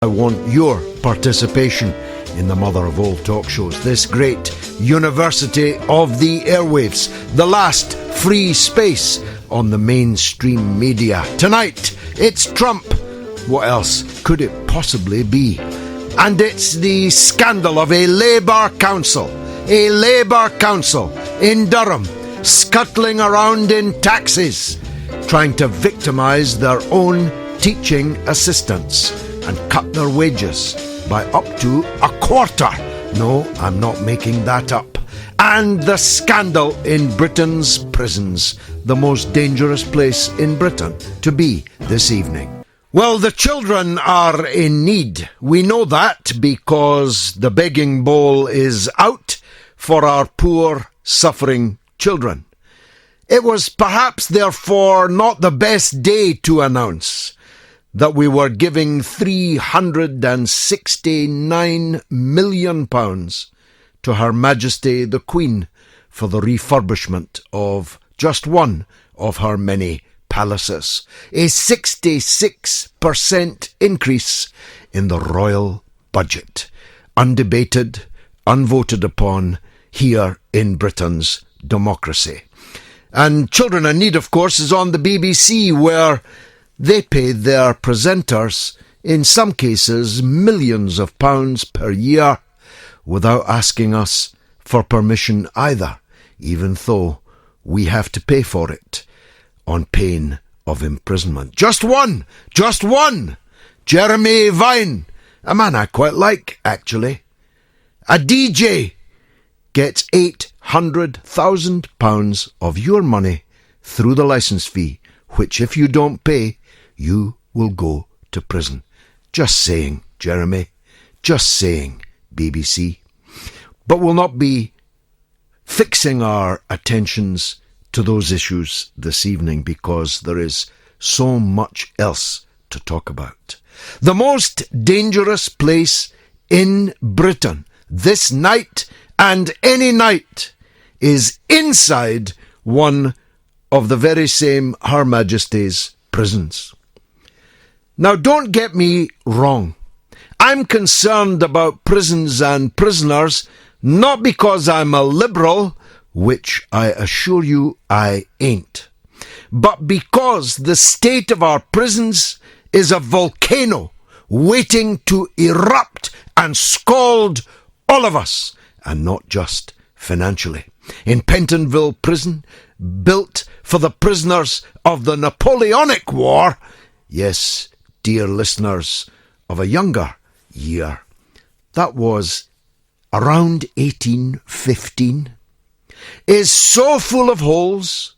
I want your participation in the mother of all talk shows, this great university of the airwaves, the last free space on the mainstream media. Tonight, it's Trump. What else could it possibly be? And it's the scandal of a Labour council in Durham, scuttling around in taxis, trying to victimise their own teaching assistants and cut their wages by up to a quarter. No, I'm not making that up. And the scandal in Britain's prisons, the most dangerous place in Britain to be this evening. Well, the children are in need. We know that because the begging bowl is out for our poor, suffering children. It was perhaps, therefore, not the best day to announce that we were giving £369 million to Her Majesty the Queen for the refurbishment of just one of her many palaces. A 66% increase in the royal budget. Undebated, unvoted upon here in Britain's democracy. And Children in Need, of course, is on the BBC, where they pay their presenters, in some cases, millions of pounds per year without asking us for permission either, even though we have to pay for it on pain of imprisonment. Just one! Jeremy Vine, a man I quite like, actually. A DJ gets £800,000 of your money through the licence fee, which if you don't pay, you will go to prison. Just saying, Jeremy. Just saying, BBC. But we'll not be fixing our attentions to those issues this evening because there is so much else to talk about. The most dangerous place in Britain this night and any night is inside one of the very same Her Majesty's prisons. Now, don't get me wrong. I'm concerned about prisons and prisoners not because I'm a liberal, which I assure you I ain't, but because the state of our prisons is a volcano waiting to erupt and scald all of us, and not just financially. In Pentonville Prison, built for the prisoners of the Napoleonic War, yes, dear listeners of a younger year, that was around 1815, is so full of holes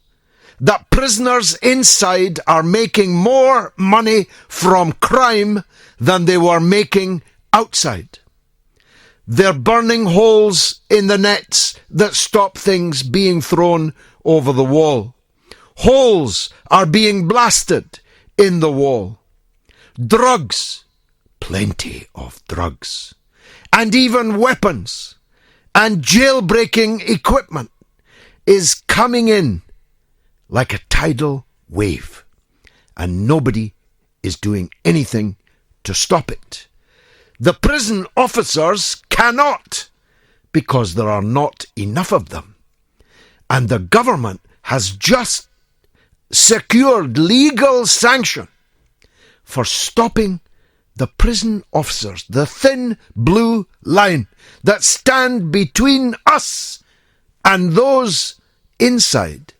that prisoners inside are making more money from crime than they were making outside. They're burning holes in the nets that stop things being thrown over the wall. Holes are being blasted in the wall. Drugs, plenty of drugs, and even weapons and jailbreaking equipment is coming in like a tidal wave, and nobody is doing anything to stop it. The prison officers cannot, because there are not enough of them, and the government has just secured legal sanction for stopping the prison officers, the thin blue line that stand between us and those inside,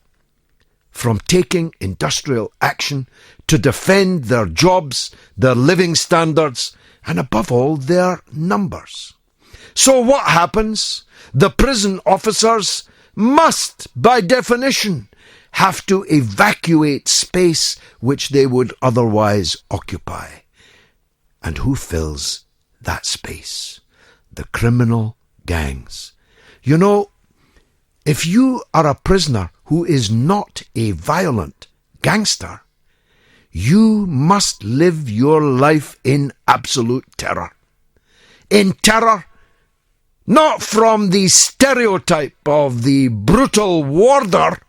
from taking industrial action to defend their jobs, their living standards, and above all, their numbers. So what happens? The prison officers must, by definition, have to evacuate space which they would otherwise occupy. And who fills that space? The criminal gangs. You know, if you are a prisoner who is not a violent gangster, you must live your life in absolute terror. In terror, not from the stereotype of the brutal warder,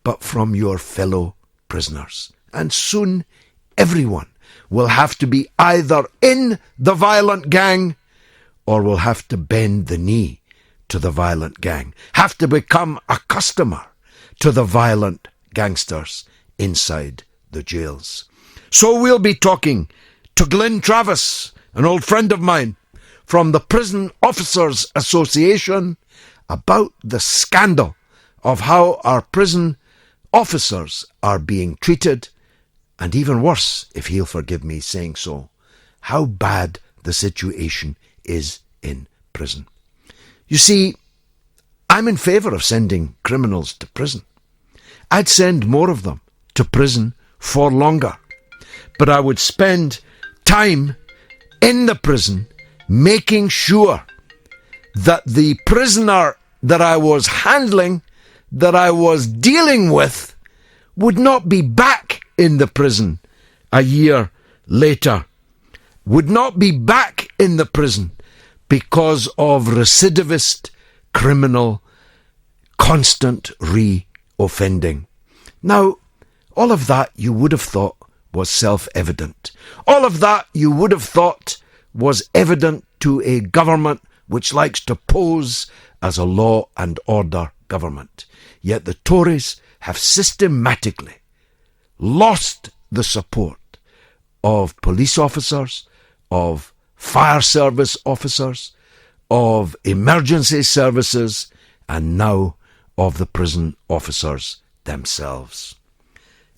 but from your fellow prisoners. And soon everyone will have to be either in the violent gang or will have to bend the knee to the violent gang, have to become a customer to the violent gangsters inside the jails. So we'll be talking to Glyn Travis, an old friend of mine from the Prison Officers Association, about the scandal of how our prison officers are being treated, and even worse, if he'll forgive me saying so, how bad the situation is in prison. You see, I'm in favour of sending criminals to prison. I'd send more of them to prison for longer. But I would spend time in the prison making sure that the prisoner that I was handling, that I was dealing with, would not be back in the prison a year later, would not be back in the prison because of recidivist criminal constant re-offending. Now, all of that you would have thought was self-evident. All of that you would have thought was evident to a government which likes to pose as a law and order government. Yet the Tories have systematically lost the support of police officers, of fire service officers, of emergency services, and now of the prison officers themselves.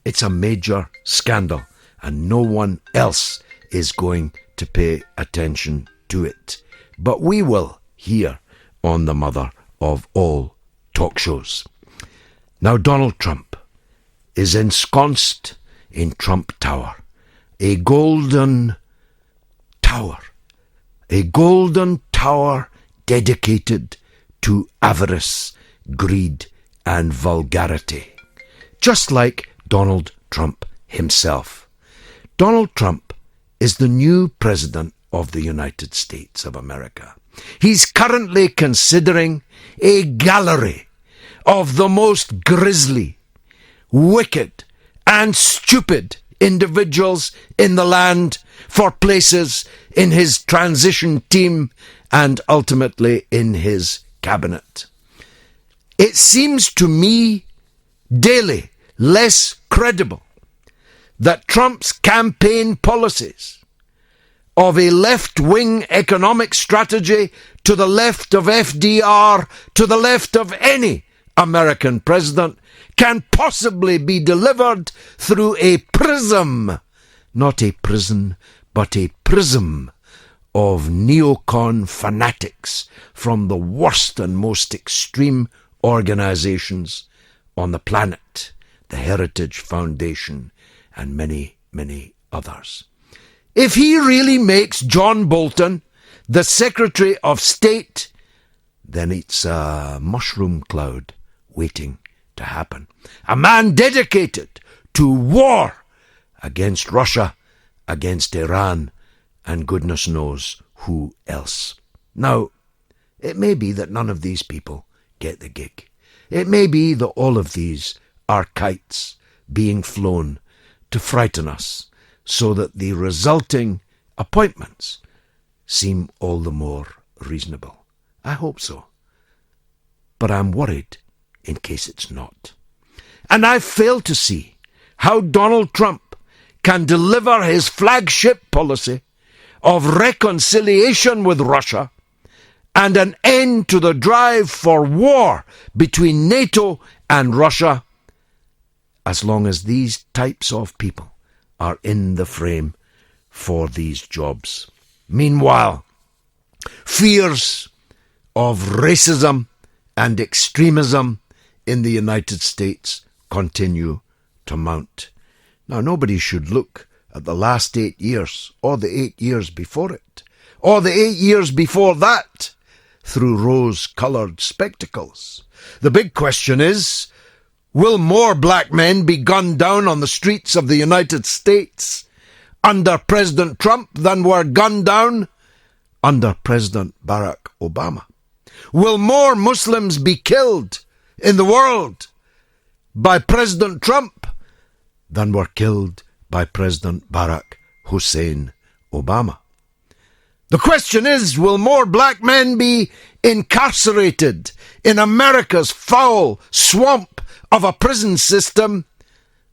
It's a major scandal, and no one else is going to pay attention to it. But we will here on the mother of all talk shows. Now, Donald Trump is ensconced in Trump Tower, a golden tower dedicated to avarice, greed, and vulgarity, just like Donald Trump himself. Donald Trump is the new president of the United States of America. He's currently considering a gallery of the most grisly, wicked, and stupid individuals in the land for places in his transition team and ultimately in his cabinet. It seems to me daily less credible that Trump's campaign policies of a left-wing economic strategy to the left of FDR, to the left of any American president, can possibly be delivered through a prism, not a prison, but a prism of neocon fanatics from the worst and most extreme organizations on the planet, the Heritage Foundation, and many, many others. If he really makes John Bolton the Secretary of State, then it's a mushroom cloud waiting to happen. A man dedicated to war against Russia, against Iran, and goodness knows who else. Now, it may be that none of these people get the gig. It may be that all of these are kites being flown to frighten us, so that the resulting appointments seem all the more reasonable. I hope so. But I'm worried in case it's not. And I fail to see how Donald Trump can deliver his flagship policy of reconciliation with Russia and an end to the drive for war between NATO and Russia as long as these types of people are in the frame for these jobs. Meanwhile, fears of racism and extremism in the United States continue to mount. Now, nobody should look at the last 8 years, or the 8 years before it, or the 8 years before that, through rose-coloured spectacles. The big question is, will more black men be gunned down on the streets of the United States under President Trump than were gunned down under President Barack Obama? Will more Muslims be killed in the world by President Trump than were killed by President Barack Hussein Obama. The question is, will more black men be incarcerated in America's foul swamp of a prison system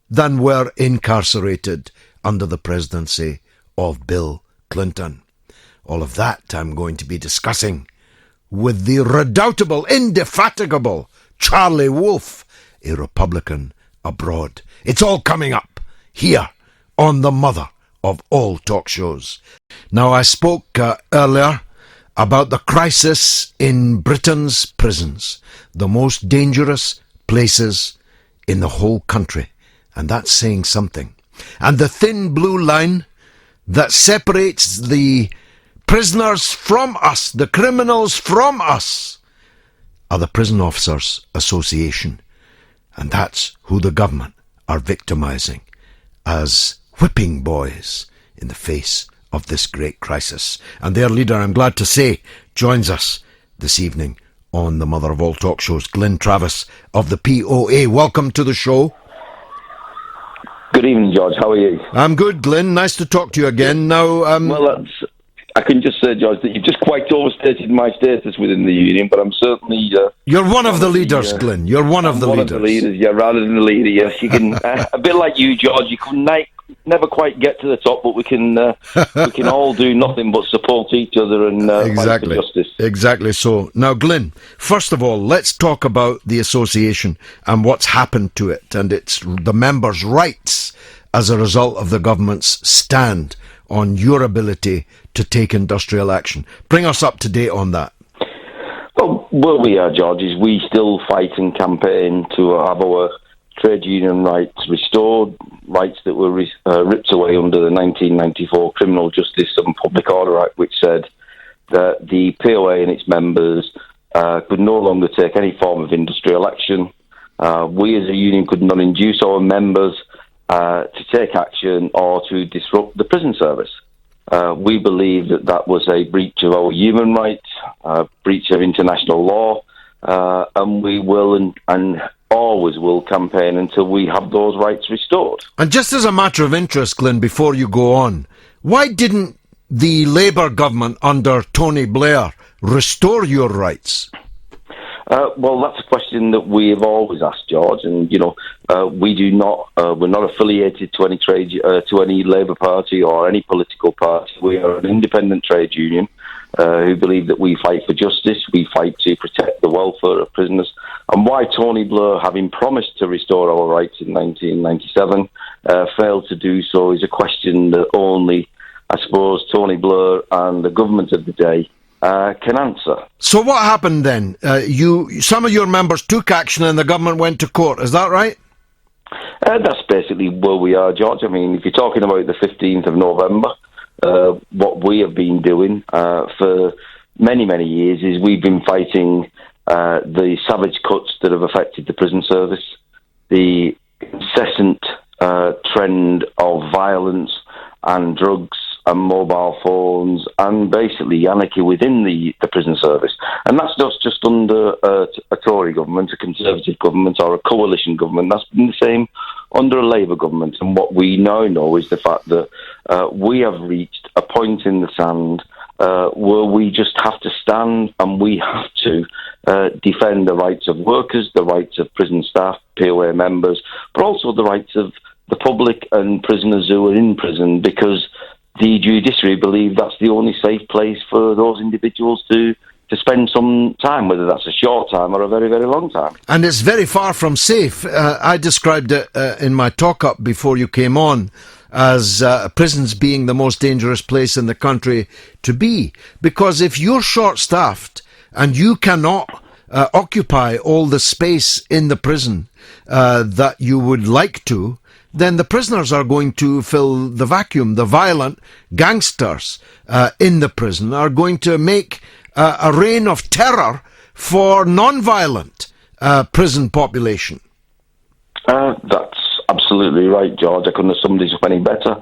than were incarcerated under the presidency of Bill Clinton? All of that I'm going to be discussing with the redoubtable, indefatigable Charlie Wolf, a Republican abroad. It's all coming up here on the mother of all talk shows. Now, I spoke earlier about the crisis in Britain's prisons, the most dangerous places in the whole country, and that's saying something. And the thin blue line that separates the prisoners from us, the criminals from us, are the Prison Officers Association. And that's who the government are victimising as whipping boys in the face of this great crisis. And their leader, I'm glad to say, joins us this evening on the mother of all talk shows, Glyn Travis of the POA. Welcome to the show. Good evening, George. How are you? I'm good, Glyn. Nice to talk to you again. Now, I can just say, George, that you've just quite overstated my status within the union, but I'm certainly... You're one of the leaders, Glyn. You're one of the leaders. One of the leaders, yeah, rather than the leader, yes. You can, a bit like you, George, you can never quite get to the top, but we can all do nothing but support each other and fight for justice. Exactly so. Now, Glyn, first of all, let's talk about the association and what's happened to it and its the members' rights as a result of the government's stand on your ability to take industrial action. Bring us up to date on that. Well, where we are, George, is we still fight and campaign to have our trade union rights restored, rights that were ripped away under the 1994 Criminal Justice and Public Order Act, which said that the POA and its members could no longer take any form of industrial action. We as a union could not induce our members to take action or to disrupt the prison service. We believe that that was a breach of our human rights, breach of international law, and we will and always will campaign until we have those rights restored. And just as a matter of interest, Glyn, before you go on, why didn't the Labour government under Tony Blair restore your rights? Well, that's a question that we have always asked, George, and we do not. We're not affiliated to any to any Labour Party or any political party. We are an independent trade union who believe that we fight for justice. We fight to protect the welfare of prisoners. And why Tony Blair, having promised to restore our rights in 1997, failed to do so is a question that only, I suppose, Tony Blair and the government of the day can answer. So what happened then? Some of your members took action and the government went to court, is that right? That's basically where we are, George. I mean, if you're talking about the 15th of November, what we have been doing for many, many years is we've been fighting the savage cuts that have affected the prison service, the incessant trend of violence and drugs and mobile phones, and basically anarchy within the prison service. And that's not just under a Tory government, a Conservative government, or a coalition government. That's been the same under a Labour government. And what we now know is the fact that we have reached a point in the sand where we just have to stand and we have to defend the rights of workers, the rights of prison staff, POA members, but also the rights of the public and prisoners who are in prison, because the judiciary believe that's the only safe place for those individuals to spend some time, whether that's a short time or a very, very long time. And it's very far from safe. I described it in my talk-up before you came on as prisons being the most dangerous place in the country to be. Because if you're short-staffed and you cannot occupy all the space in the prison that you would like to, then the prisoners are going to fill the vacuum. The violent gangsters in the prison are going to make a reign of terror for non-violent prison population. That's absolutely right, George. I couldn't have summed this up any better.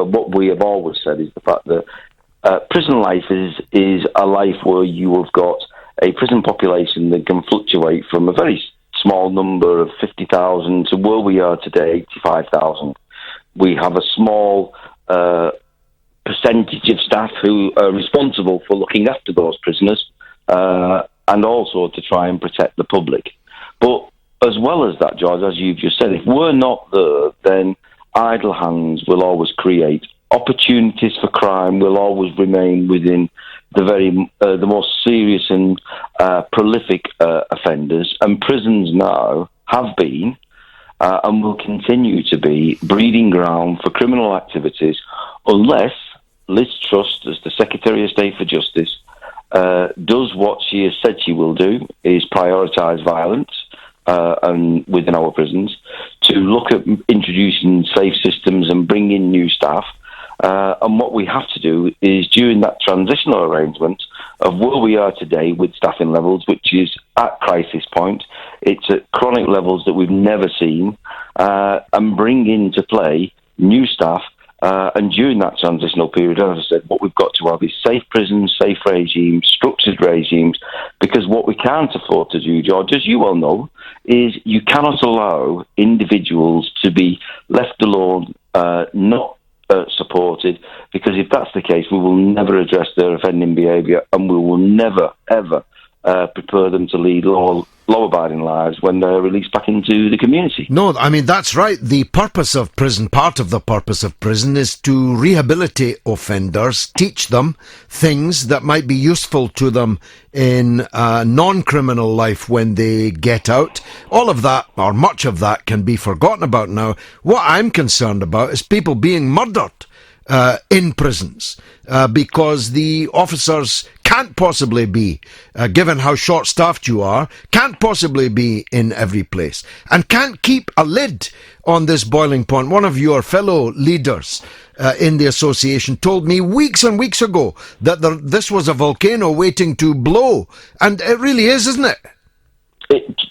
What we have always said is the fact that prison life is a life where you have got a prison population that can fluctuate from a very small number of 50,000 to where we are today, 85,000. We have a small percentage of staff who are responsible for looking after those prisoners, and also to try and protect the public. But as well as that, George, as you've just said, if we're not there, then idle hands will always create opportunities for crime, will always remain within the most serious and prolific offenders. And prisons now have been and will continue to be breeding ground for criminal activities, unless Liz Truss, as the Secretary of State for Justice, does what she has said she will do, is prioritise violence and within our prisons, to look at introducing safe systems and bring in new staff. And what we have to do is, during that transitional arrangement of where we are today with staffing levels, which is at crisis point, it's at chronic levels that we've never seen, and bring into play new staff. And during that transitional period, as I said, what we've got to have is safe prisons, safe regimes, structured regimes, because what we can't afford to do, George, as you well know, is you cannot allow individuals to be left alone, not supported, because if that's the case, we will never address their offending behaviour, and we will never, ever prepare them to lead law-abiding lives when they're released back into the community. No, I mean, that's right. The purpose of prison, part of the purpose of prison, is to rehabilitate offenders, teach them things that might be useful to them in non-criminal life when they get out. All of that, or much of that, can be forgotten about now. What I'm concerned about is people being murdered in prisons, because the officers can't possibly be, given how short-staffed you are, can't possibly be in every place, and can't keep a lid on this boiling point. One of your fellow leaders in the association told me weeks and weeks ago that this was a volcano waiting to blow, and it really is, isn't it?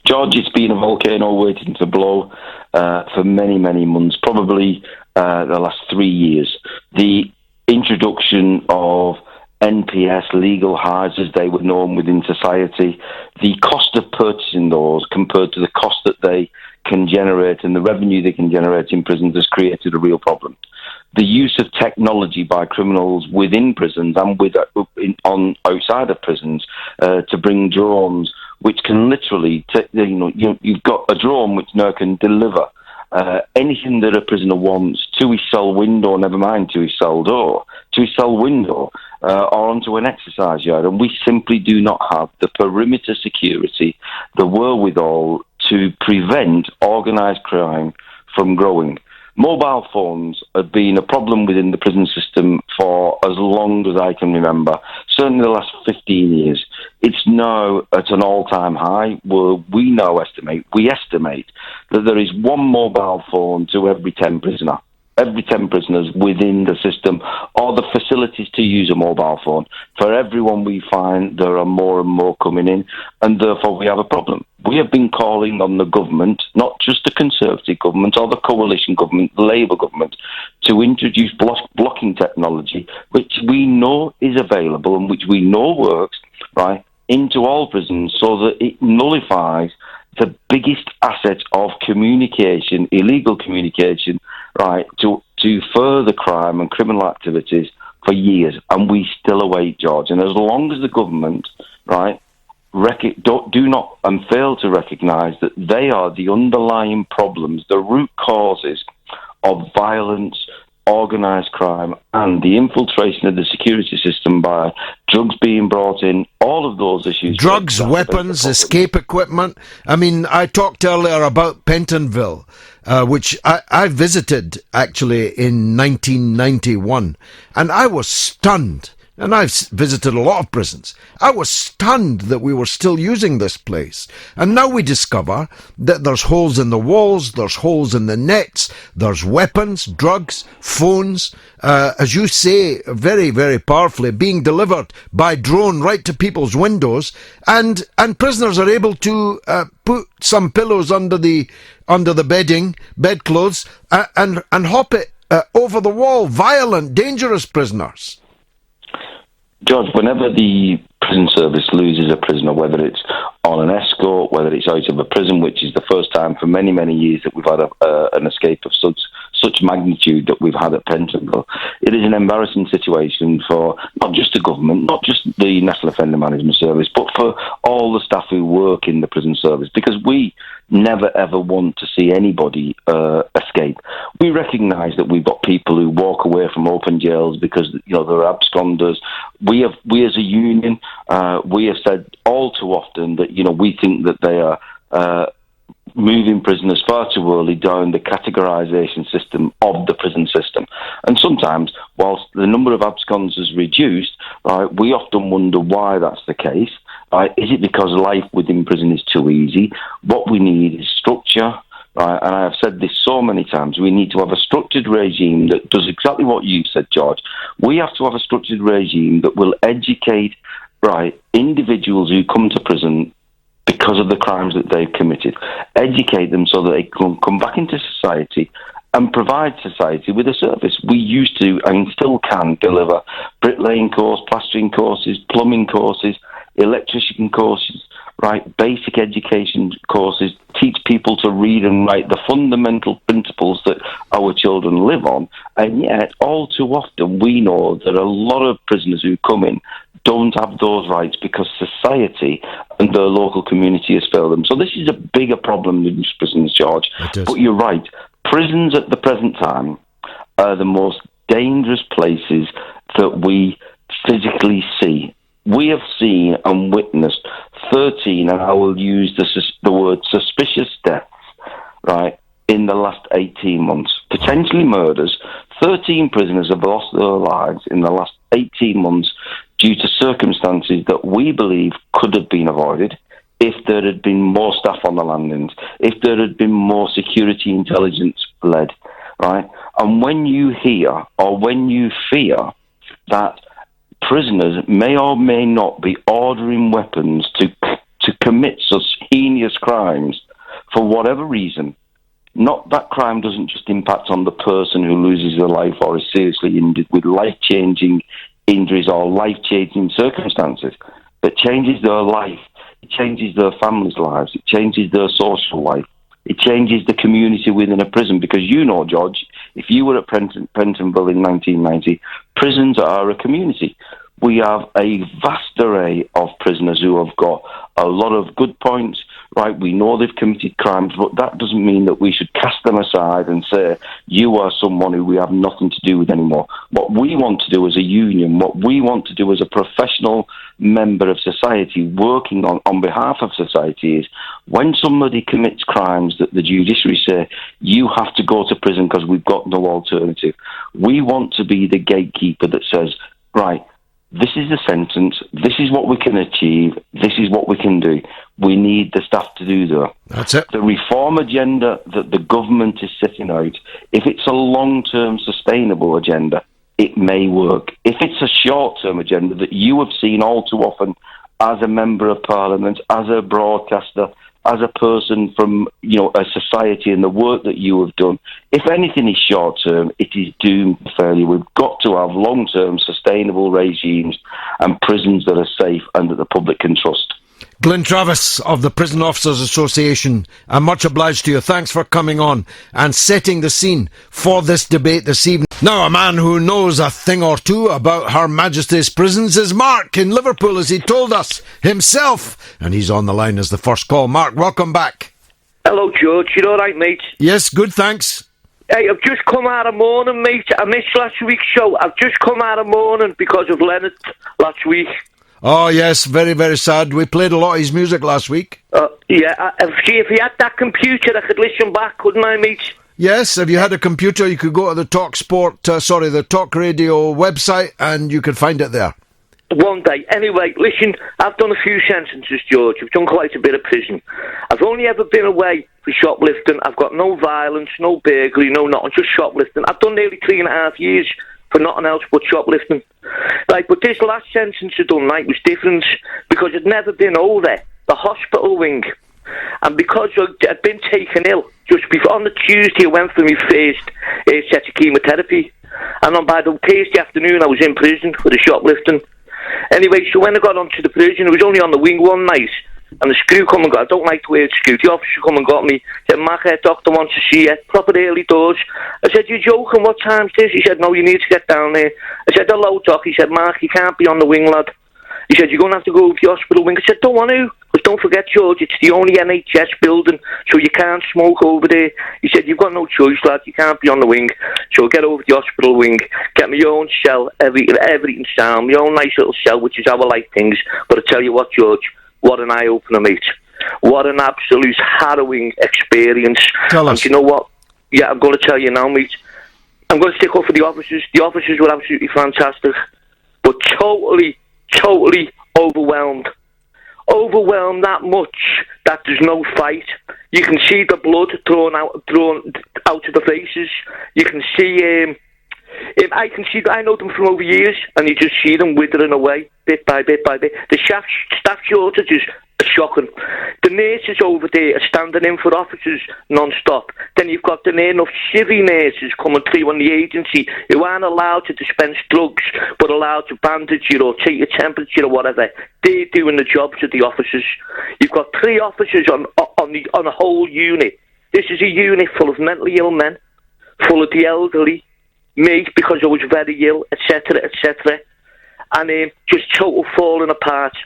George, it's been a volcano waiting to blow for many, many months, probably the last 3 years. The introduction of NPS, legal highs as they were known within society, the cost of purchasing those compared to the cost that they can generate and the revenue they can generate in prisons has created a real problem. The use of technology by criminals within prisons and on outside of prisons to bring drones, which can literally, you've got a drone which now can deliver anything that a prisoner wants to his cell window, never mind to his cell door, to his cell window, or onto an exercise yard. And we simply do not have the perimeter security, the wherewithal to prevent organised crime from growing. Mobile phones have been a problem within the prison system for as long as I can remember, certainly the last 15 years. It's now at an all-time high where we estimate that there is one mobile phone to every 10 prisoners. Every 10 prisoners within the system, or the facilities to use a mobile phone. For everyone we find, there are more and more coming in, and therefore we have a problem. We have been calling on the government, not just the Conservative government or the coalition government, the Labour government, to introduce blocking technology, which we know is available and which we know works, right, into all prisons, so that it nullifies the biggest asset of communication, illegal communication, right, to further crime and criminal activities for years. And we still await, George. And as long as the government, right, do not and fail to recognise that they are the underlying problems, the root causes of violence, organised crime, and the infiltration of the security system by drugs being brought in, all of those issues. Drugs, weapons, escape equipment. I mean, I talked earlier about Pentonville, which I visited actually in 1991, and I was stunned. And I've visited a lot of prisons. I was stunned that we were still using this place. And now we discover that there's holes in the walls, there's holes in the nets, there's weapons, drugs, phones, as you say, very, very powerfully, being delivered by drone right to people's windows. And prisoners are able to put some pillows under the bedding, bedclothes, and hop it over the wall. Violent, dangerous prisoners. George, whenever the prison service loses a prisoner, whether it's on an escort, whether it's out of a prison, which is the first time for many, many years that we've had an escape of such such magnitude that we've had at Pentonville, it is an embarrassing situation for not just the government, not just the National Offender Management Service, but for all the staff who work in the prison service, because we never ever want to see anybody escape. We recognise that we've got people who walk away from open jails because they're absconders. We as a union, we have said all too often that we think that they are moving prisoners far too early down the categorisation system of the prison system. And sometimes, whilst the number of abscons is reduced, we often wonder why that's the case. Is it because life within prison is too easy? What we need is structure. And I have said this so many times, we need to have a structured regime that does exactly what you said, George. We have to have a structured regime that will educate individuals who come to prison because of the crimes that they've committed. Educate them so that they can come back into society and provide society with a service. We used to and still can deliver bricklaying courses, plastering courses, plumbing courses, electrician courses, basic education courses, teach people to read and write, the fundamental principles that our children live on. And yet, all too often, we know that a lot of prisoners who come in don't have those rights because society and their local community has failed them. So this is a bigger problem than just prisons, George. But you're right. Prisons at the present time are the most dangerous places that we physically see. We have seen and witnessed 13, and I will use the word suspicious deaths, in the last 18 months. Potentially murders. 13 prisoners have lost their lives in the last 18 months due to circumstances that we believe could have been avoided if there had been more staff on the landings, if there had been more security intelligence led, And when you hear or when you fear that prisoners may or may not be ordering weapons to commit such heinous crimes for whatever reason, not that crime doesn't just impact on the person who loses their life or is seriously injured with life-changing injuries or life-changing circumstances, but changes their life, it changes their families' lives, it changes their social life, it changes the community within a prison. Because George, if you were at Pentonville in 1990, prisons are a community. We have a vast array of prisoners who have got a lot of good points, we know they've committed crimes, but that doesn't mean that we should cast them aside and say, you are someone who we have nothing to do with anymore. What we want to do as a union, what we want to do as a professional member of society working on behalf of society is, when somebody commits crimes that the judiciary say, you have to go to prison because we've got no alternative, we want to be the gatekeeper that says, this is the sentence, this is what we can achieve, this is what we can do. We need the staff to do that. That's it. The reform agenda that the government is setting out, if it's a long-term sustainable agenda, it may work. If it's a short-term agenda that you have seen all too often as a member of parliament, as a broadcaster, as a person from a society and the work that you have done, if anything is short term, it is doomed to failure. We've got to have long term sustainable regimes and prisons that are safe and that the public can trust. Glyn Travis of the Prison Officers Association, I'm much obliged to you. Thanks for coming on and setting the scene for this debate this evening. Now, a man who knows a thing or two about Her Majesty's prisons is Mark in Liverpool, as he told us himself. And he's on the line as the first call. Mark, welcome back. Hello, George. You all right, mate? Yes, good, thanks. Hey, I've just come out of mourning, mate. I missed last week's show. I've just come out of mourning because of Leonard last week. Oh, yes, very, very sad. We played a lot of his music last week. Yeah, if he had that computer, I could listen back, couldn't I, mate? Yes, if you had a computer, you could go to the the talkRADIO website, and you could find it there. One day. Anyway, listen, I've done a few sentences, George. I've done quite a bit of prison. I've only ever been away for shoplifting. I've got no violence, no burglary, no nothing, just shoplifting. I've done nearly 3.5 years for nothing else but shoplifting. But this last sentence I done, was different because I'd never been over the hospital wing. And because I'd been taken ill, just before, on the Tuesday I went for my first set of chemotherapy. And on by the Thursday afternoon I was in prison for the shoplifting. Anyway, so when I got onto the prison, I was only on the wing one night. and the screw come and got, I don't like the word screw, the officer come and got me, said, Mark, doctor wants to see you, proper early doors. I said, you joking, what time's this? He said, no, you need to get down there. I said, hello, doc. He said, Mark, you can't be on the wing, lad. He said, you're going to have to go to the hospital wing. I said, don't want to, because don't forget, George, it's the only NHS building, so you can't smoke over there. He said, you've got no choice, lad, you can't be on the wing, so get over to the hospital wing, get my own cell, everything sound, my own nice little cell, which is how I like things. But I tell you what, George, what an eye-opener, mate. What an absolute harrowing experience. Tell us. And you know what? Yeah, I'm going to tell you now, mate. I'm going to stick up for the officers. The officers were absolutely fantastic, but totally overwhelmed. Overwhelmed that much that there's no fight. You can see the blood thrown out of the faces. You can see, I know them from over years, and you just see them withering away, bit by bit by bit. The staff shortages are shocking. The nurses over there are standing in for officers non-stop. Then you've got the near enough civvy nurses coming through on the agency who aren't allowed to dispense drugs, but allowed to bandage you or take your temperature or whatever. They're doing the jobs of the officers. You've got 3 officers on a whole unit. This is a unit full of mentally ill men, full of the elderly, me, because I was very ill, etc., etc., and just total falling apart.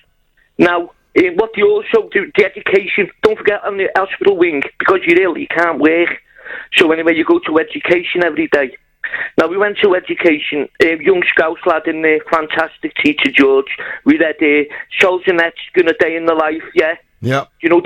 Now, what they also do, the education, don't forget on the hospital wing, because you're ill, you can't work. So anyway, you go to education every day. Now, we went to education, young Scouse lad in there, fantastic teacher, George. We read Solzhenitsyn, A Day in the Life, yeah? Yeah. You know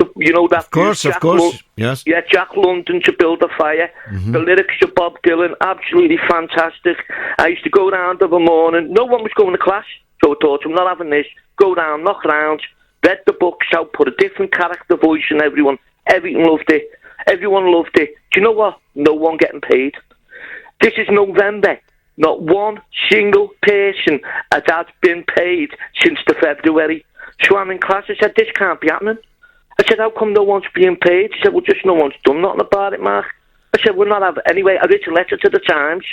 that. Of course, yes. Yeah, Jack London, To Build a Fire. Mm-hmm. The lyrics of Bob Dylan, absolutely fantastic. I used to go round of a morning. No one was going to class, so I thought, I'm not having this. Go down, knock round, read the books out, put a different character voice in everyone. Everyone loved it. Everyone loved it. Do you know what? No one getting paid. This is November. Not one single person has been paid since the February. So I'm in class. I said, this can't be happening. I said, how come no one's being paid? He said, well, just no one's done nothing about it, Mark. I said, we're not having... Anyway, I wrote a letter to the Times.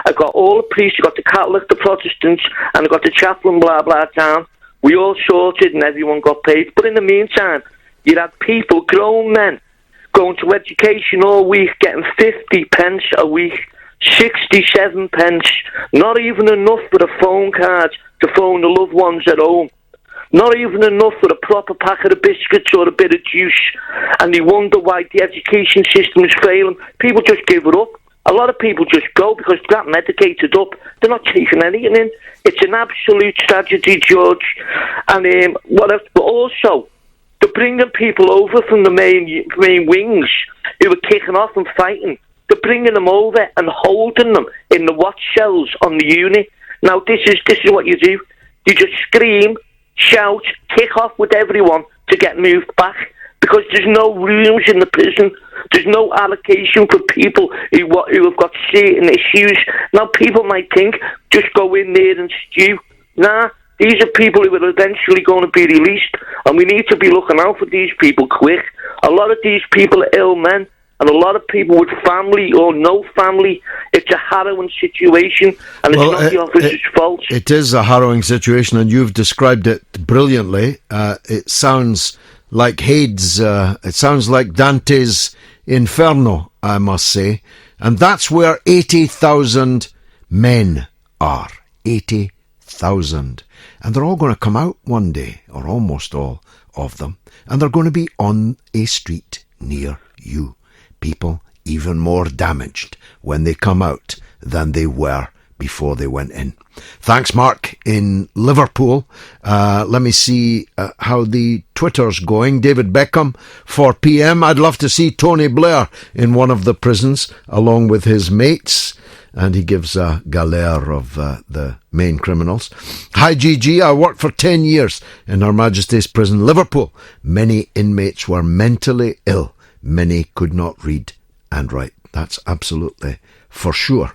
I got all the priests, I got the Catholic, the Protestants, and I got the chaplain, blah, blah, down. We all sorted and everyone got paid. But in the meantime, you had people, grown men, going to education all week, getting 50 pence a week, 67 pence, not even enough for a phone card to phone the loved ones at home. Not even enough for a proper packet of biscuits or a bit of juice. And they wonder why the education system is failing. People just give it up. A lot of people just go because they got medicated up. They're not taking anything in. It's an absolute tragedy, George. And but also, they're bringing people over from the main wings who are kicking off and fighting. They're bringing them over and holding them in the watch cells on the unit. Now, this is what you do. You just scream, shout, kick off with everyone to get moved back, because there's no rooms in the prison. There's no allocation for people who have got certain issues. Now, people might think, just go in there and stew. Nah, these are people who are eventually going to be released, and we need to be looking out for these people quick. A lot of these people are ill men, and a lot of people with family or no family. It's a harrowing situation, and it's not the officer's fault. It is a harrowing situation, and you've described it brilliantly. It sounds like Hades. It sounds like Dante's Inferno, I must say. And that's where 80,000 men are. 80,000. And they're all going to come out one day, or almost all of them, and they're going to be on a street near you. People even more damaged when they come out than they were before they went in. Thanks, Mark, in Liverpool. Let me see how the Twitter's going. David Beckham, 4 p.m. I'd love to see Tony Blair in one of the prisons along with his mates. And he gives a galère of the main criminals. Hi, GG. I worked for 10 years in Her Majesty's Prison, Liverpool. Many inmates were mentally ill. Many could not read and write. That's absolutely for sure.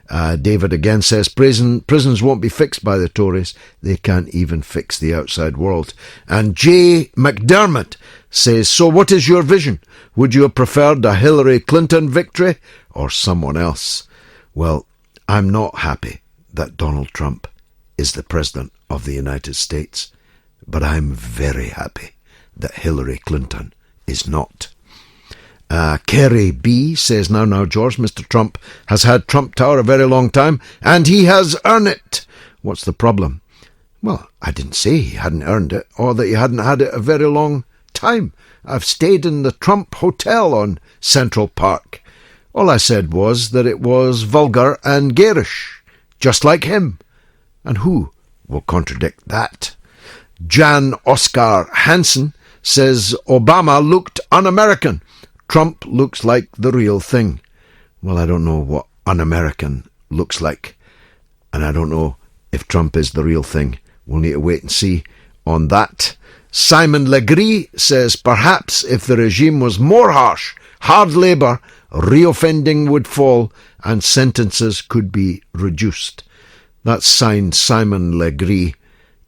David again says, prisons won't be fixed by the Tories. They can't even fix the outside world. And Jay McDermott says, so what is your vision? Would you have preferred a Hillary Clinton victory or someone else? Well, I'm not happy that Donald Trump is the President of the United States, but I'm very happy that Hillary Clinton is not. Kerry B says, now, George, Mr. Trump has had Trump Tower a very long time, and he has earned it. What's the problem? Well, I didn't say he hadn't earned it, or that he hadn't had it a very long time. I've stayed in the Trump Hotel on Central Park. All I said was that it was vulgar and garish, just like him. And who will contradict that? Jan Oscar Hansen says Obama looked un-American. Trump looks like the real thing. Well, I don't know what un-American looks like. And I don't know if Trump is the real thing. We'll need to wait and see on that. Simon Legree says perhaps if the regime was more harsh, hard labour, reoffending would fall and sentences could be reduced. That's signed Simon Legree,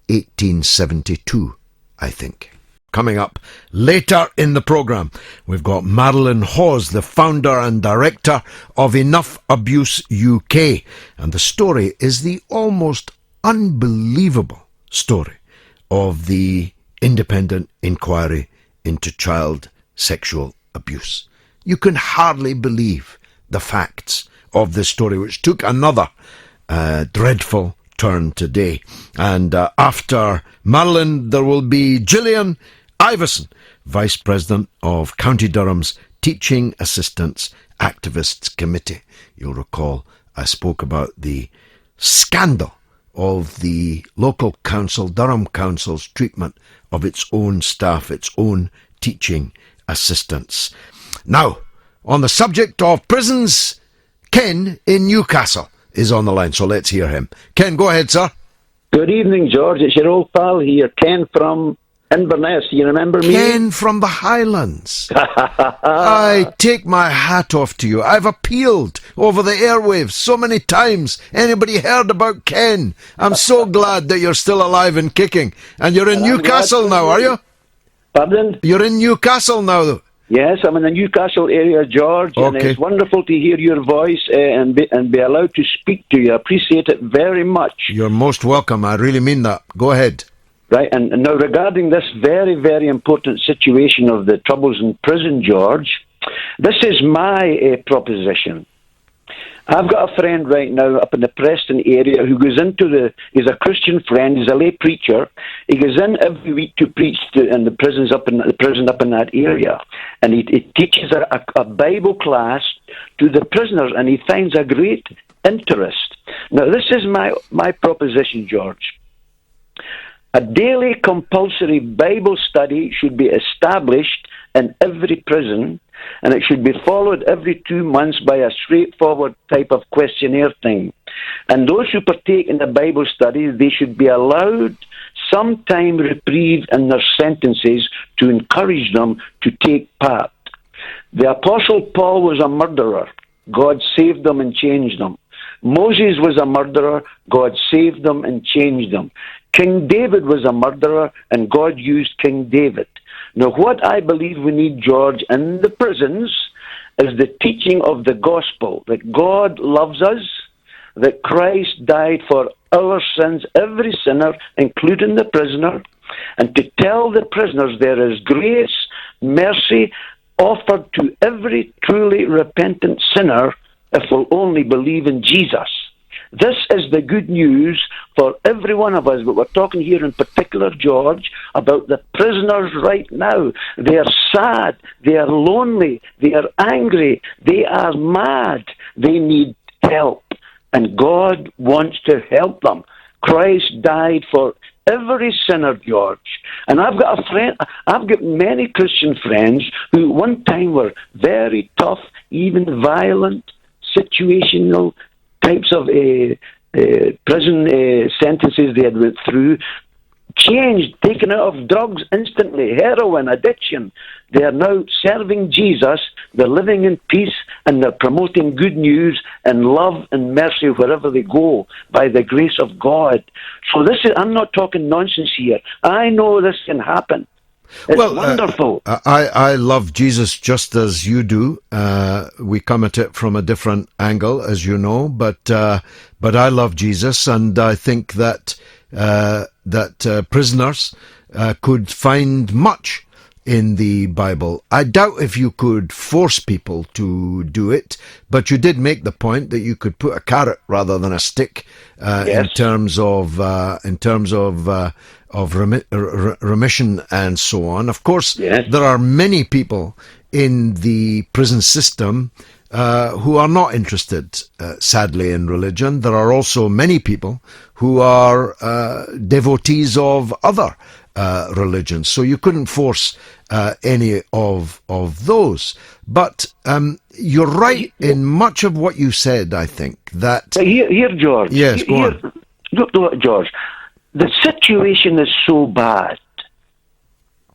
1872, I think. Coming up later in the programme, we've got Marilyn Hawes, the founder and director of Enough Abuse UK. And the story is the almost unbelievable story of the independent inquiry into child sexual abuse. You can hardly believe the facts of this story, which took another dreadful turn today. And after Marilyn, there will be Gillian Iverson, Vice President of County Durham's Teaching Assistants Activists Committee. You'll recall I spoke about the scandal of the local council, Durham Council's treatment of its own staff, its own teaching assistants. Now, on the subject of prisons, Ken in Newcastle is on the line, so let's hear him. Ken, go ahead, sir. Good evening, George. It's your old pal here, Ken from Inverness. You remember me? Ken from the Highlands. I take my hat off to you. I've appealed over the airwaves so many times. Anybody heard about Ken? I'm so glad that you're still alive and kicking. And you're in Newcastle now, are you? Pardon? You're in Newcastle now. Yes, I'm in the Newcastle area, George, and it's wonderful to hear your voice and be allowed to speak to you. I appreciate it very much. You're most welcome. I really mean that. Go ahead. Right, and now regarding this very, very important situation of the troubles in prison, George, this is my proposition. I've got a friend right now up in the Preston area who goes he's a Christian friend, he's a lay preacher. He goes in every week to preach in the prisons up in that area. And he teaches a Bible class to the prisoners, and he finds a great interest. Now, this is my proposition, George. A daily compulsory Bible study should be established in every prison, and it should be followed every 2 months by a straightforward type of questionnaire thing. And those who partake in the Bible study, they should be allowed some time reprieve in their sentences to encourage them to take part. The Apostle Paul was a murderer. God saved them and changed them. Moses was a murderer. God saved them and changed them. King David was a murderer, and God used King David. Now, what I believe we need, George, in the prisons is the teaching of the gospel, that God loves us, that Christ died for our sins, every sinner, including the prisoner, and to tell the prisoners there is grace, mercy offered to every truly repentant sinner if we'll only believe in Jesus. This is the good news for every one of us, but we're talking here in particular, George, about the prisoners right now. They are sad, they are lonely, they are angry, they are mad, they need help, and God wants to help them. Christ died for every sinner, George. And I've got many Christian friends who one time were very tough, even violent, situational types of prison sentences they had went through, changed, taken out of drugs instantly, heroin, addiction. They are now serving Jesus, they're living in peace, and they're promoting good news and love and mercy wherever they go by the grace of God. So I'm not talking nonsense here. I know this can happen. It's wonderful. I love Jesus just as you do. We come at it from a different angle, as you know, but I love Jesus, and I think that prisoners could find much in the Bible. I doubt if you could force people to do it, but you did make the point that you could put a carrot rather than a stick in terms of remission and so on. Of course, there are many people in the prison system who are not interested, sadly, in religion. There are also many people who are devotees of other religions. So you couldn't force any of those. But you're right in much of what you said, I think. That here, George. Yes, go on. Look, George, the situation is so bad.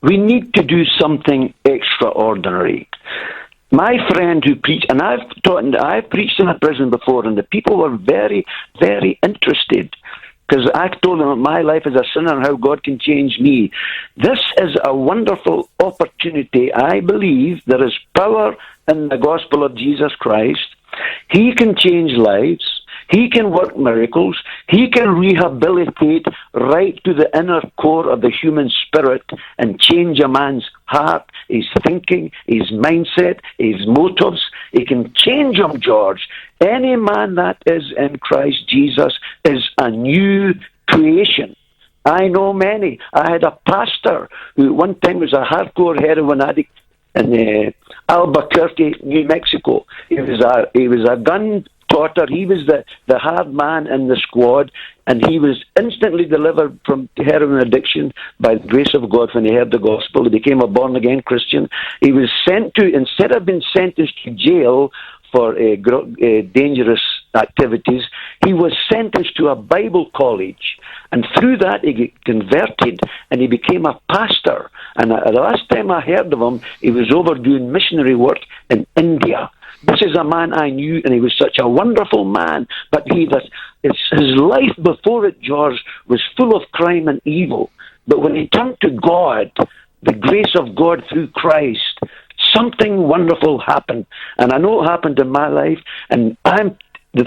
We need to do something extraordinary. My friend who preached, and I've preached in a prison before, and the people were very, very interested, because I told them my life as a sinner and how God can change me. This is a wonderful opportunity. I believe there is power in the gospel of Jesus Christ. He can change lives. He can work miracles. He can rehabilitate right to the inner core of the human spirit and change a man's heart, his thinking, his mindset, his motives. He can change them, George. Any man that is in Christ Jesus is a new creation. I know many. I had a pastor who one time was a hardcore heroin addict in Albuquerque, New Mexico. He was a gun totter. He was the hard man in the squad, and he was instantly delivered from heroin addiction by the grace of God when he heard the gospel. He became a born-again Christian. He was sent to, instead of being sentenced to jail for dangerous activities, he was sentenced to a Bible college. And through that, he got converted, and he became a pastor. And the last time I heard of him, he was over doing missionary work in India. This is a man I knew, and he was such a wonderful man, but his life before it, George, was full of crime and evil. But when he turned to God, the grace of God through Christ, something wonderful happened. And I know it happened in my life, and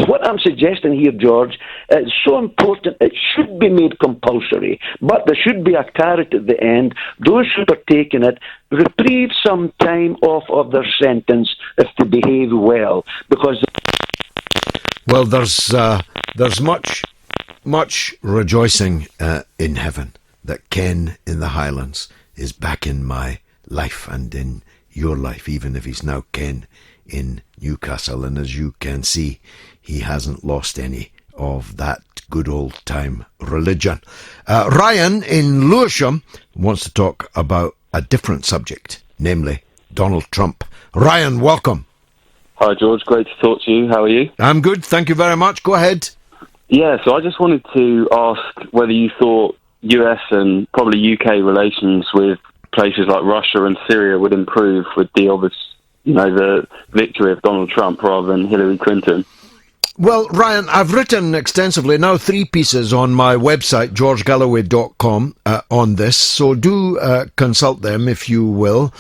what I'm suggesting here, George, it's so important, it should be made compulsory, but there should be a carrot at the end. Those who partake in it reprieve some time off of their sentence if they behave well, because... Well, there's much rejoicing in heaven that Ken in the Highlands is back in my life and in your life, even if he's now Ken in Newcastle. And as you can see, he hasn't lost any of that good old time religion. Ryan in Lewisham wants to talk about a different subject, namely Donald Trump. Ryan, welcome. Hi, George. Great to talk to you. How are you? I'm good. Thank you very much. Go ahead. Yeah, so I just wanted to ask whether you thought US and probably UK relations with places like Russia and Syria would improve with the victory of Donald Trump rather than Hillary Clinton. Well, Ryan, I've written extensively, now 3 pieces on my website, georgegalloway.com, on this, so do consult them if you will.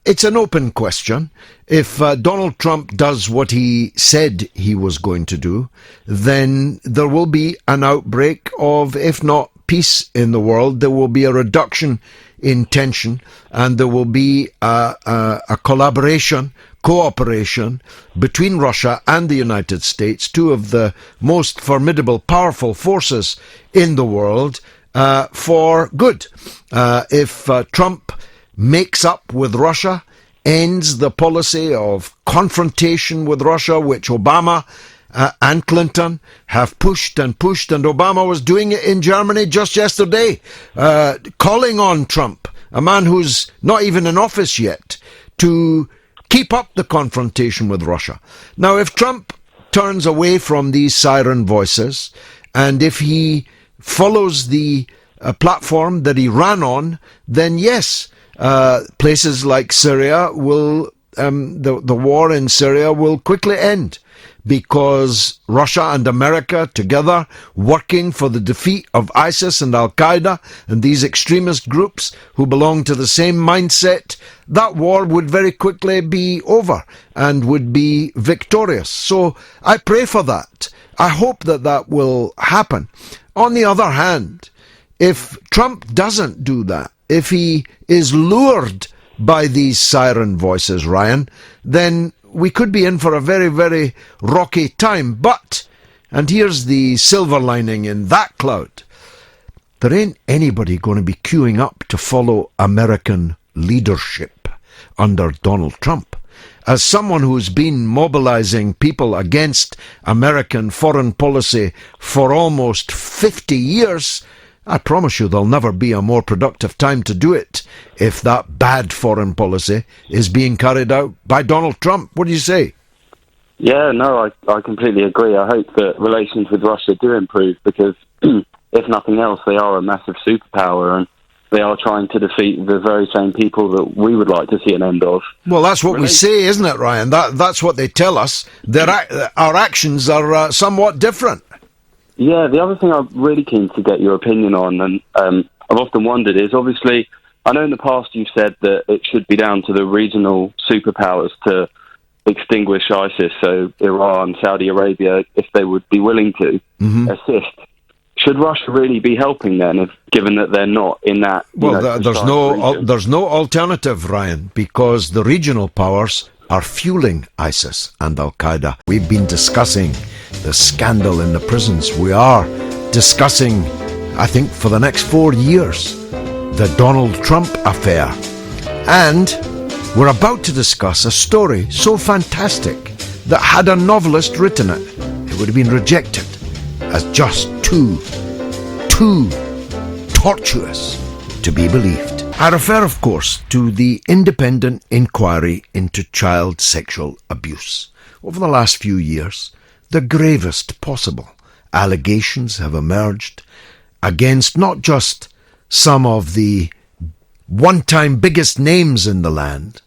It's an open question. If Donald Trump does what he said he was going to do, then there will be an outbreak of, if not peace in the world, there will be a reduction in tension, and there will be a cooperation between Russia and the United States, 2 of the most formidable, powerful forces in the world, for good. If Trump makes up with Russia, ends the policy of confrontation with Russia, which Obama and Clinton have pushed, and Obama was doing it in Germany just yesterday, calling on Trump, a man who's not even in office yet, to keep up the confrontation with Russia. Now, if Trump turns away from these siren voices, and if he follows the platform that he ran on, then yes, places like Syria will, the war in Syria will quickly end, because Russia and America together, working for the defeat of ISIS and Al-Qaeda and these extremist groups who belong to the same mindset, that war would very quickly be over and would be victorious. So I pray for that. I hope that will happen. On the other hand, if Trump doesn't do that, if he is lured by these siren voices, Ryan, then we could be in for a very, very rocky time. But, and here's the silver lining in that cloud, there ain't anybody going to be queuing up to follow American leadership under Donald Trump. As someone who's been mobilizing people against American foreign policy for almost 50 years, I promise you there'll never be a more productive time to do it if that bad foreign policy is being carried out by Donald Trump. What do you say? Yeah, no, I completely agree. I hope that relations with Russia do improve because, if nothing else, they are a massive superpower and they are trying to defeat the very same people that we would like to see an end of. Well, that's what we say, isn't it, Ryan? That's what they tell us. Our actions are somewhat different. Yeah, the other thing I'm really keen to get your opinion on, and I've often wondered, is obviously, I know in the past you've said that it should be down to the regional superpowers to extinguish ISIS, so Iran, Saudi Arabia, if they would be willing to assist. Should Russia really be helping then, given that they're not in that? There's no alternative, Ryan, because the regional powers are fueling ISIS and Al-Qaeda. We've been discussing the scandal in the prisons. We are discussing, I think, for the next 4 years, the Donald Trump affair. And we're about to discuss a story so fantastic that had a novelist written it, it would have been rejected as just too tortuous to be believed. I refer, of course, to the independent inquiry into child sexual abuse. Over the last few years, the gravest possible allegations have emerged against not just some of the one-time biggest names in the land,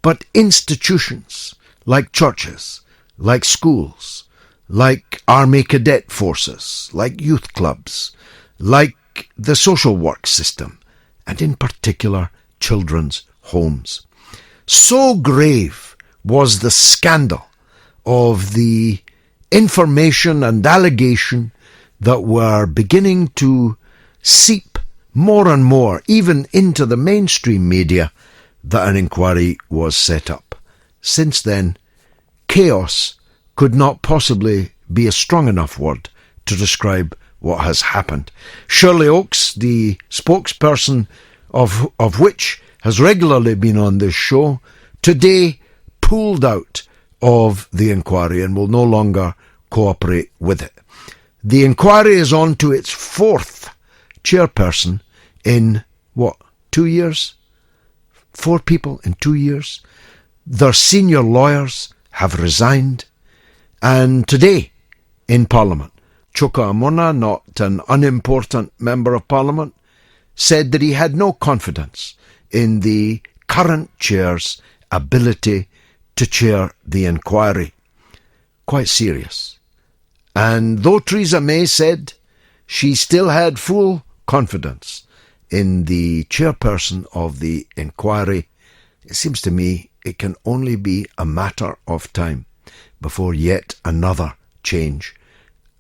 but institutions like churches, like schools, like army cadet forces, like youth clubs, like the social work system, and in particular children's homes. So grave was the scandal of the information and allegation that were beginning to seep more and more, even into the mainstream media, that an inquiry was set up. Since then, chaos could not possibly be a strong enough word to describe what has happened. Shirley Oakes, the spokesperson of which has regularly been on this show, today pulled out of the inquiry and will no longer cooperate with it. The inquiry is on to its fourth chairperson in, 2 years? 4 people in 2 years. Their senior lawyers have resigned. And today, in Parliament, Chuka Umunna, not an unimportant member of Parliament, said that he had no confidence in the current chair's ability to chair the inquiry. Quite serious. And though Theresa May said she still had full confidence in the chairperson of the inquiry, it seems to me it can only be a matter of time before yet another change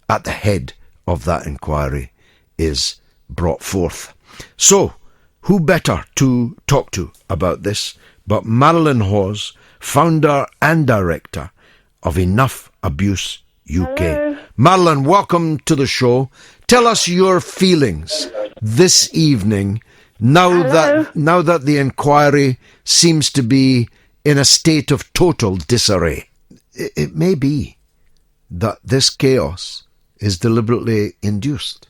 at the head of that inquiry is brought forth. So, who better to talk to about this but Marilyn Hawes, founder and director of Enough Abuse UK. Hello. Marilyn, welcome to the show. Tell us your feelings this evening now that the inquiry seems to be in a state of total disarray. It may be that this chaos is deliberately induced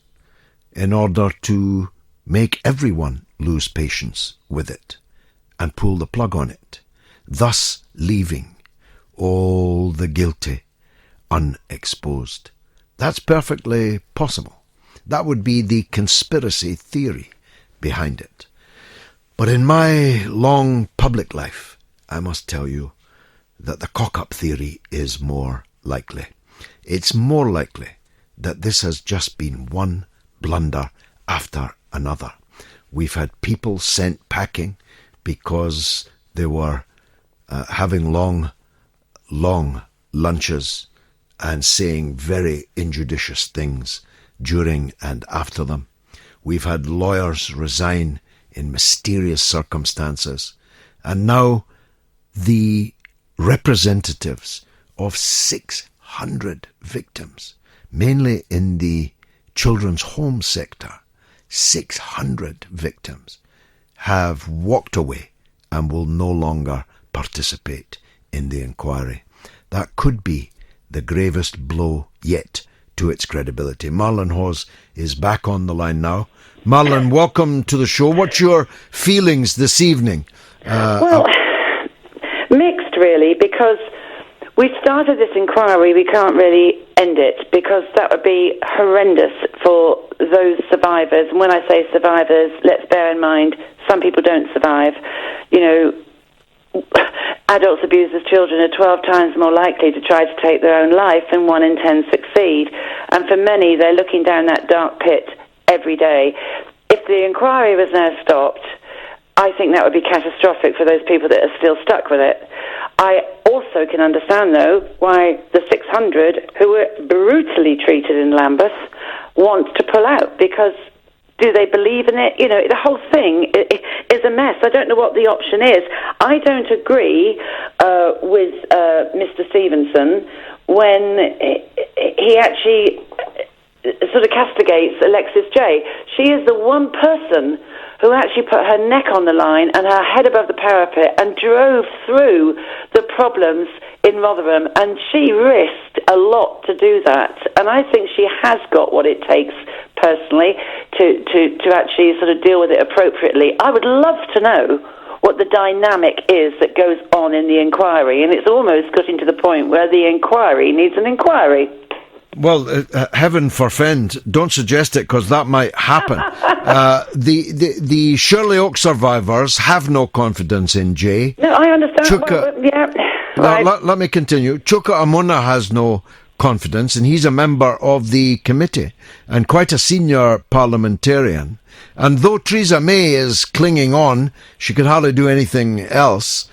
in order to make everyone lose patience with it and pull the plug on it, thus leaving all the guilty unexposed. That's perfectly possible. That would be the conspiracy theory behind it. But in my long public life, I must tell you that the cock-up theory is more likely. It's more likely that this has just been one blunder after another. We've had people sent packing because they were having long lunches and saying very injudicious things during and after them. We've had lawyers resign in mysterious circumstances. And now the representatives of 600 victims, mainly in the children's home sector, 600 victims, have walked away and will no longer participate in the inquiry. That could be the gravest blow yet to its credibility. Marlon Hawes is back on the line now. Marlon, welcome to the show. What's your feelings this evening? Mixed, really, because we started this inquiry. We can't really end it because that would be horrendous for those survivors. And when I say survivors, let's bear in mind some people don't survive. You know, adults abused as children are 12 times more likely to try to take their own life, and 1 in 10 succeed. And for many, they're looking down that dark pit every day. If the inquiry was now stopped, I think that would be catastrophic for those people that are still stuck with it. I also can understand, though, why the 600 who were brutally treated in Lambeth want to pull out, because do they believe in it? You know, the whole thing is a mess. I don't know what the option is. I don't agree with Mr. Stevenson when he actually sort of castigates Alexis J. She is the one person who actually put her neck on the line and her head above the parapet and drove through the problems in Rotherham, and she risked a lot to do that. And I think she has got what it takes, personally, to actually sort of deal with it appropriately. I would love to know what the dynamic is that goes on in the inquiry, and it's almost getting to the point where the inquiry needs an inquiry. Well, heaven forfend, don't suggest it, because that might happen. The Shirley Oak survivors have no confidence in Jay. No, I understand. Let me continue. Chuka Amuna has no confidence, and he's a member of the committee and quite a senior parliamentarian. And though Theresa May is clinging on, she could hardly do anything else.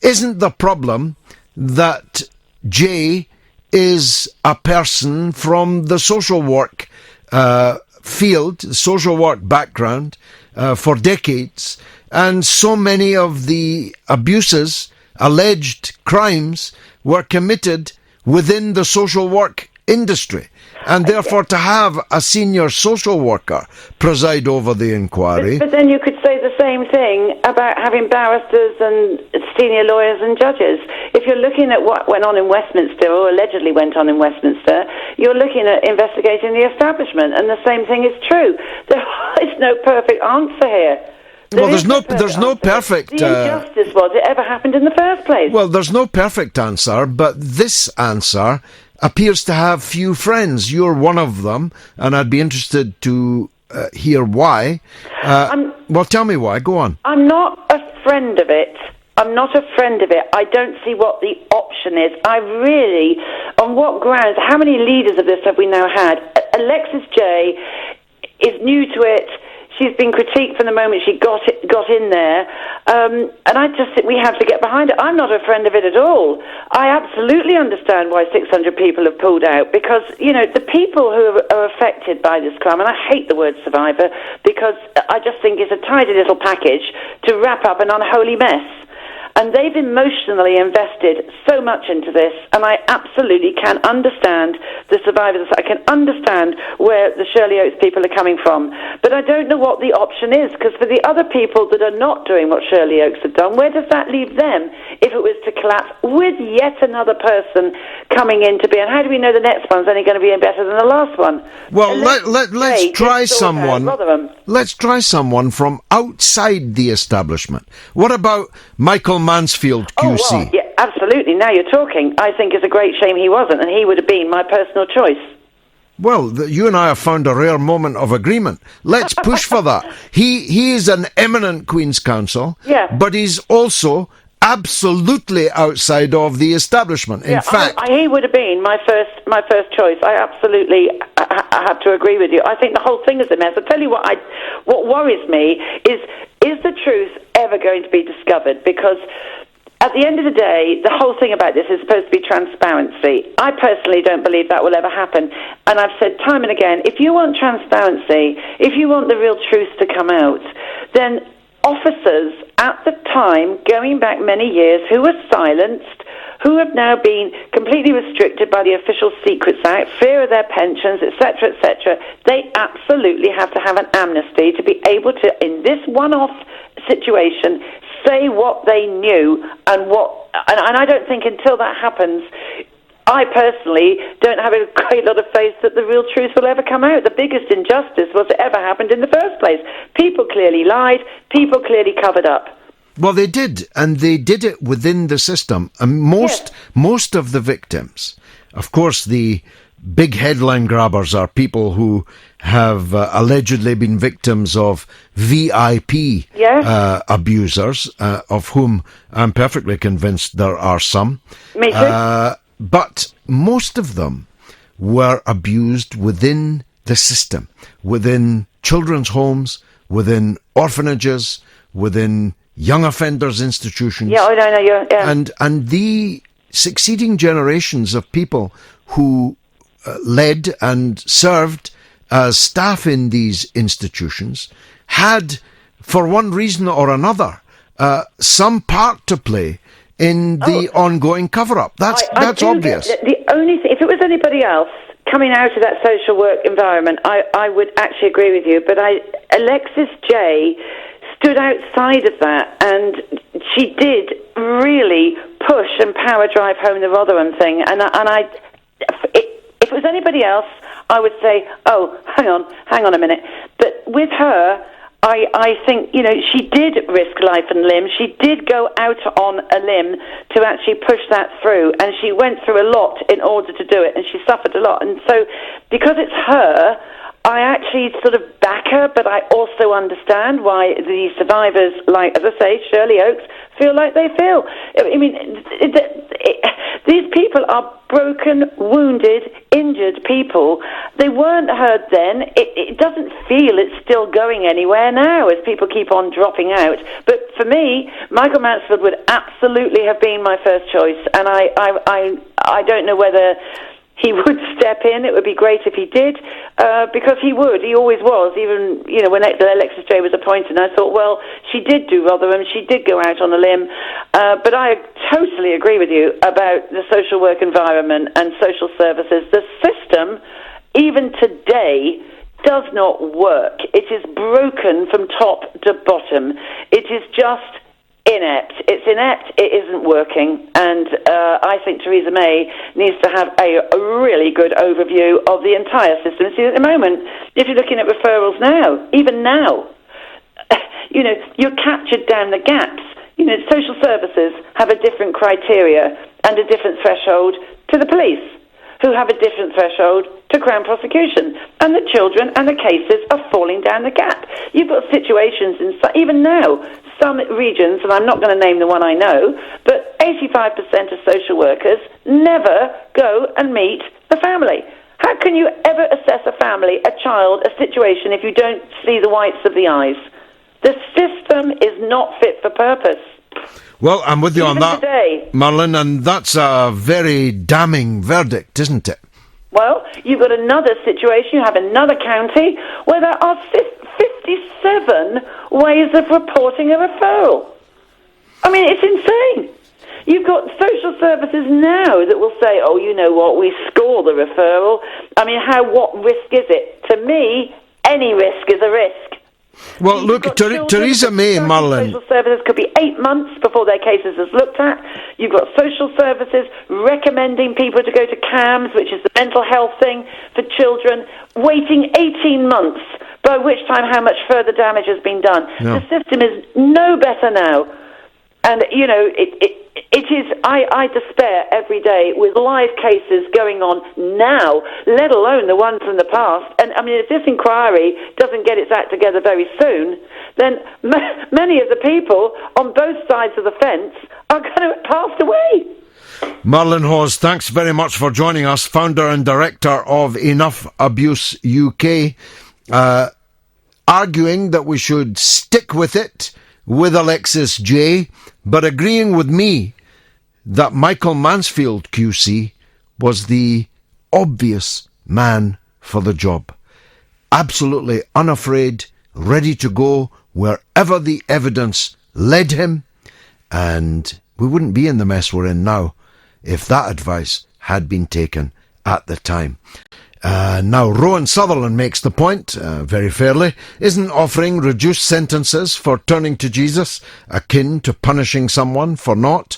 Isn't the problem that Jay is a person from the social work field, social work background, for decades, and so many of the abuses, alleged crimes, were committed within the social work industry, and therefore to have a senior social worker preside over the inquiry. But then you could say the same thing about having barristers and senior lawyers and judges. If you're looking at what went on in Westminster, or allegedly went on in Westminster, you're looking at investigating the establishment, and the same thing is true. There is no perfect answer here. There's no perfect. The injustice was it ever happened in the first place. Well, there's no perfect answer, but this answer appears to have few friends. You're one of them, and I'd be interested to hear why. Well, tell me why. Go on. I'm not a friend of it. I don't see what the option is. I really, on what grounds, how many leaders of this have we now had? Alexis J is new to it. She's been critiqued from the moment she got in there, and I just think we have to get behind it. I'm not a friend of it at all. I absolutely understand why 600 people have pulled out, because, you know, the people who are affected by this crime, and I hate the word survivor, because I just think it's a tidy little package to wrap up an unholy mess. And they've emotionally invested so much into this, and I absolutely can understand the survivors. I can understand where the Shirley Oaks people are coming from. But I don't know what the option is, because for the other people that are not doing what Shirley Oaks have done, where does that leave them if it was to collapse with yet another person coming in to be? And how do we know the next one's only going to be better than the last one? Well, let's try someone. Let's try someone from outside the establishment. What about Michael Mansfield QC? Oh, well, yeah, absolutely. Now you're talking. I think it's a great shame he wasn't, and he would have been my personal choice. Well, you and I have found a rare moment of agreement. Let's push for that. He is an eminent Queen's Counsel, but he's also absolutely outside of the establishment. In fact, he would have been my first choice. I absolutely I have to agree with you. I think the whole thing is a mess. I'll tell you what worries me is the truth ever going to be discovered? Because at the end of the day, the whole thing about this is supposed to be transparency. I personally don't believe that will ever happen. And I've said time and again, if you want transparency, if you want the real truth to come out, then officers at the time, going back many years, who were silenced, who have now been completely restricted by the Official Secrets Act, fear of their pensions, etc., etc., they absolutely have to have an amnesty to be able to, in this one-off situation, say what they knew and I don't think until that happens, I personally don't have a great lot of faith that the real truth will ever come out. The biggest injustice was it ever happened in the first place. People clearly lied. People clearly covered up. Well, they did, and they did it within the system. And most of the victims, of course, the big headline grabbers are people who have allegedly been victims of VIP abusers, of whom I'm perfectly convinced there are some. Me too. But most of them were abused within the system, within children's homes, within orphanages, within young offenders institutions. Yeah, I know. Yeah. And the succeeding generations of people who led and served as staff in these institutions had, for one reason or another, some part to play in the ongoing cover-up. That's obvious. The only thing, if it was anybody else coming out of that social work environment, I would actually agree with you. But Alexis J stood outside of that, and she did really push and power drive home the Rotherham thing. If it was anybody else, I would say, oh, hang on a minute. But with her, I think, she did risk life and limb. She did go out on a limb to actually push that through, and she went through a lot in order to do it, and she suffered a lot. And so, because it's her, I actually sort of back her, but I also understand why the survivors, like, as I say, Shirley Oakes, feel like they feel. I mean, these people are broken, wounded, injured people. They weren't heard then. It doesn't feel it's still going anywhere now as people keep on dropping out. But for me, Michael Mansfield would absolutely have been my first choice, and I don't know whether he would step in. It would be great if he did, because he would. He always was. Even, when Alexis J was appointed, I thought, well, she did do Rotherham. She did go out on a limb. But I totally agree with you about the social work environment and social services. The system, even today, does not work. It is broken from top to bottom. It is just inept. It's inept. It isn't working. And I think Theresa May needs to have a really good overview of the entire system. See, at the moment, if you're looking at referrals now, even now, you're captured down the gaps. Social services have a different criteria and a different threshold to the police, who have a different threshold to Crown prosecution. And the children and the cases are falling down the gap. You've got situations even now, some regions, and I'm not going to name the one I know, but 85% of social workers never go and meet the family. How can you ever assess a family, a child, a situation if you don't see the whites of the eyes? The system is not fit for purpose. Well, I'm with you Even on that, today. Marlon, and that's a very damning verdict, isn't it? Well, you've got another situation, you have another county where there are 57 ways of reporting a referral. I mean, it's insane. You've got social services now that will say, oh, you know what, we score the referral. I mean, what risk is it? To me, any risk is a risk. Well, look, Theresa May, Marlon. Social services could be 8 months before their cases is looked at. You've got social services recommending people to go to CAMS, which is the mental health thing for children, waiting 18 months, by which time how much further damage has been done. Yeah. The system is no better now. And, it is, I despair every day with live cases going on now, let alone the ones from the past. And, I mean, if this inquiry doesn't get its act together very soon, then many of the people on both sides of the fence are going to have passed away. Marlon Hawes, thanks very much for joining us, founder and director of Enough Abuse UK, arguing that we should stick with it with Alexis J, but agreeing with me that Michael Mansfield QC was the obvious man for the job. Absolutely unafraid, ready to go wherever the evidence led him, and we wouldn't be in the mess we're in now if that advice had been taken at the time. Now, Rowan Sutherland makes the point, very fairly, isn't offering reduced sentences for turning to Jesus akin to punishing someone for not?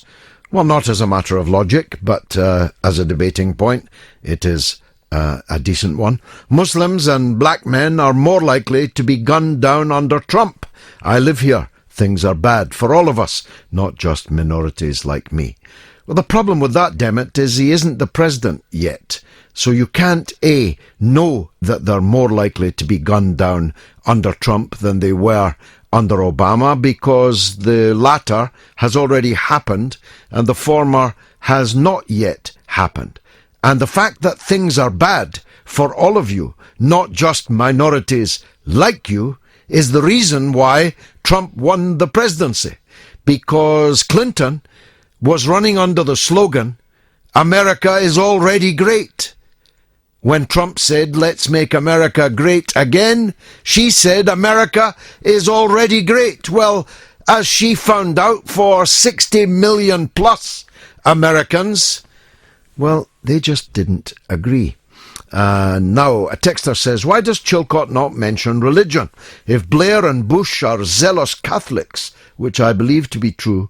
Well, not as a matter of logic, but as a debating point, it is a decent one. Muslims and black men are more likely to be gunned down under Trump. I live here. Things are bad for all of us, not just minorities like me. Well, the problem with that, dammit, is he isn't the president yet. So you can't, A, know that they're more likely to be gunned down under Trump than they were under Obama, because the latter has already happened and the former has not yet happened. And the fact that things are bad for all of you, not just minorities like you, is the reason why Trump won the presidency. Because Clinton was running under the slogan, America is already great. When Trump said, let's make America great again, she said America is already great. Well, as she found out, for 60 million plus Americans, well, they just didn't agree. Now, a texter says, why does Chilcot not mention religion? If Blair and Bush are zealous Catholics, which I believe to be true.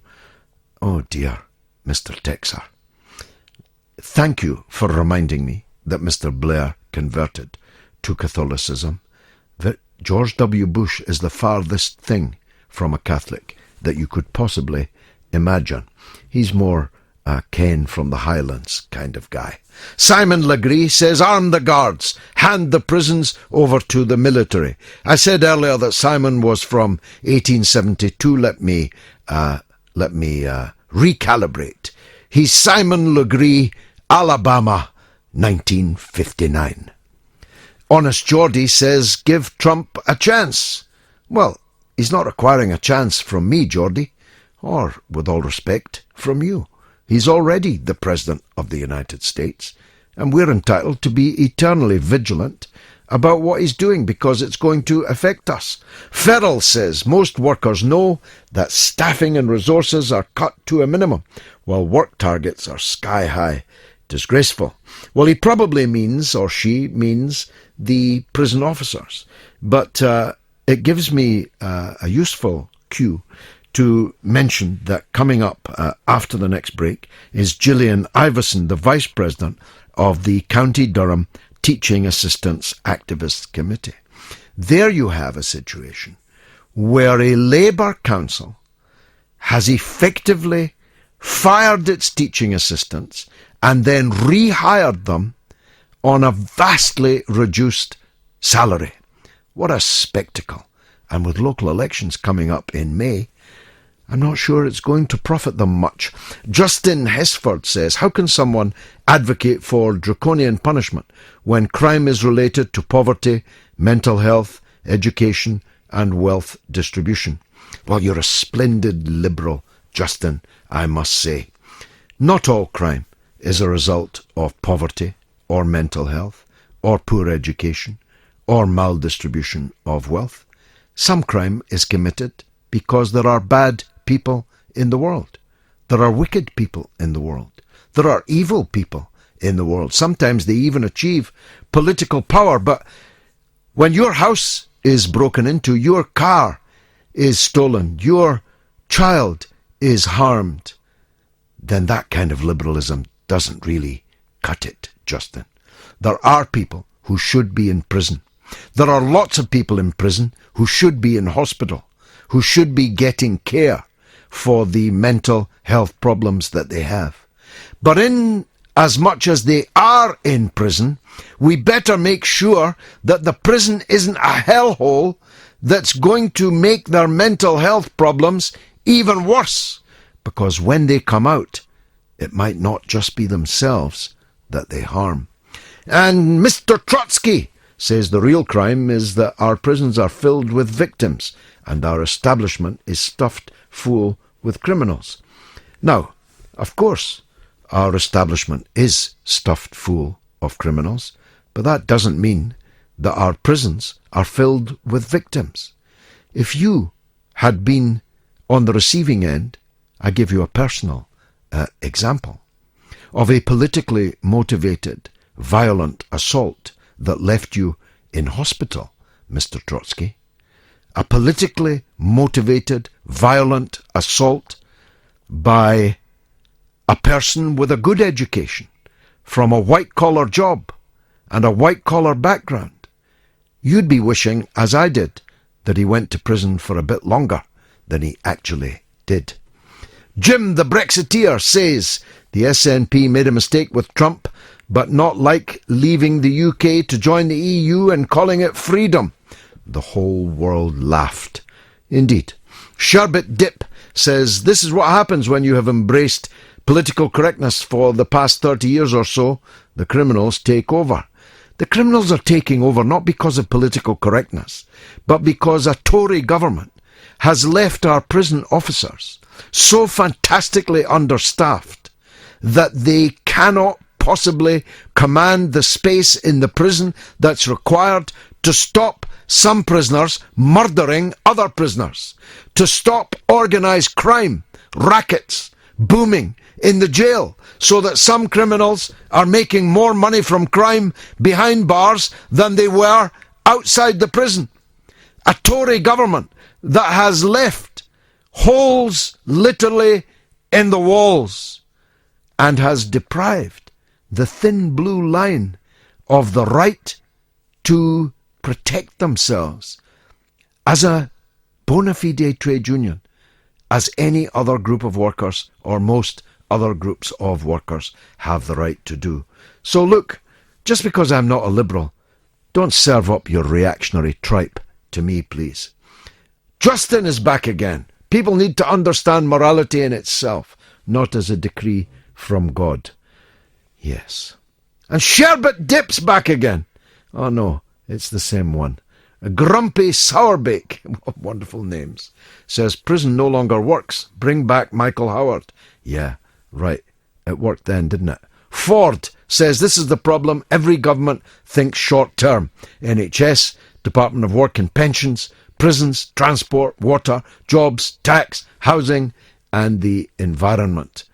Oh dear, Mr. Texer. Thank you for reminding me that Mr. Blair converted to Catholicism. That George W. Bush is the farthest thing from a Catholic that you could possibly imagine. He's more Ken from the Highlands kind of guy. Simon Legree says, arm the guards, hand the prisons over to the military. I said earlier that Simon was from 1872. Let me recalibrate. He's Simon Legree, Alabama, 1959. Honest Geordie says, give Trump a chance. Well, he's not requiring a chance from me, Geordie, or, with all respect, from you. He's already the President of the United States, and we're entitled to be eternally vigilant about what he's doing because it's going to affect us. Ferrell says most workers know that staffing and resources are cut to a minimum, while work targets are sky high. Disgraceful. Well, he probably means, or she means, the prison officers. But it gives me a useful cue to mention that coming up after the next break is Gillian Iverson, the Vice President of the County Durham Teaching Assistants Activists Committee. There you have a situation where a Labour council has effectively fired its teaching assistants and then rehired them on a vastly reduced salary. What a spectacle. And with local elections coming up in May, I'm not sure it's going to profit them much. Justin Hesford says, how can someone advocate for draconian punishment when crime is related to poverty, mental health, education and wealth distribution? Well, you're a splendid liberal, Justin, I must say. Not all crime is a result of poverty or mental health or poor education or maldistribution of wealth. Some crime is committed because there are bad people in the world. There are wicked people in the world. There are evil people in the world. Sometimes they even achieve political power. But when your house is broken into, your car is stolen, your child is harmed, then that kind of liberalism doesn't really cut it, Justin. There are people who should be in prison. There are lots of people in prison who should be in hospital, who should be getting care for the mental health problems that they have. But in as much as they are in prison, we better make sure that the prison isn't a hellhole that's going to make their mental health problems even worse. Because when they come out, it might not just be themselves that they harm. And Mr. Trotsky says the real crime is that our prisons are filled with victims and our establishment is stuffed full with criminals. Now, of course, our establishment is stuffed full of criminals, but that doesn't mean that our prisons are filled with victims. If you had been on the receiving end, I give you a personal example of a politically motivated, violent assault that left you in hospital, Mr. Trotsky. A politically motivated, violent assault by a person with a good education from a white-collar job and a white-collar background. You'd be wishing, as I did, that he went to prison for a bit longer than he actually did. Jim the Brexiteer says the SNP made a mistake with Trump, but not like leaving the UK to join the EU and calling it freedom. The whole world laughed. Indeed. Sherbet Dip says this is what happens when you have embraced political correctness for the past 30 years or so. The criminals take over. The criminals are taking over not because of political correctness, but because a Tory government has left our prison officers so fantastically understaffed that they cannot possibly command the space in the prison that's required to stop some prisoners murdering other prisoners, to stop organised crime, rackets, booming in the jail, so that some criminals are making more money from crime behind bars than they were outside the prison. A Tory government that has left holes literally in the walls and has deprived the thin blue line of the right to protect themselves as a bona fide trade union, as any other group of workers or most other groups of workers have the right to do. So look, just because I'm not a liberal, don't serve up your reactionary tripe to me, please. Justin is back again. People need to understand morality in itself, not as a decree from God. Yes. And Sherbet Dip's back again. Oh no, it's the same one. A Grumpy Sourbake, what wonderful names, says prison no longer works. Bring back Michael Howard. Yeah, right. It worked then, didn't it? Ford says this is the problem. Every government thinks short term. NHS, Department of Work and Pensions, prisons, transport, water, jobs, tax, housing, and the environment.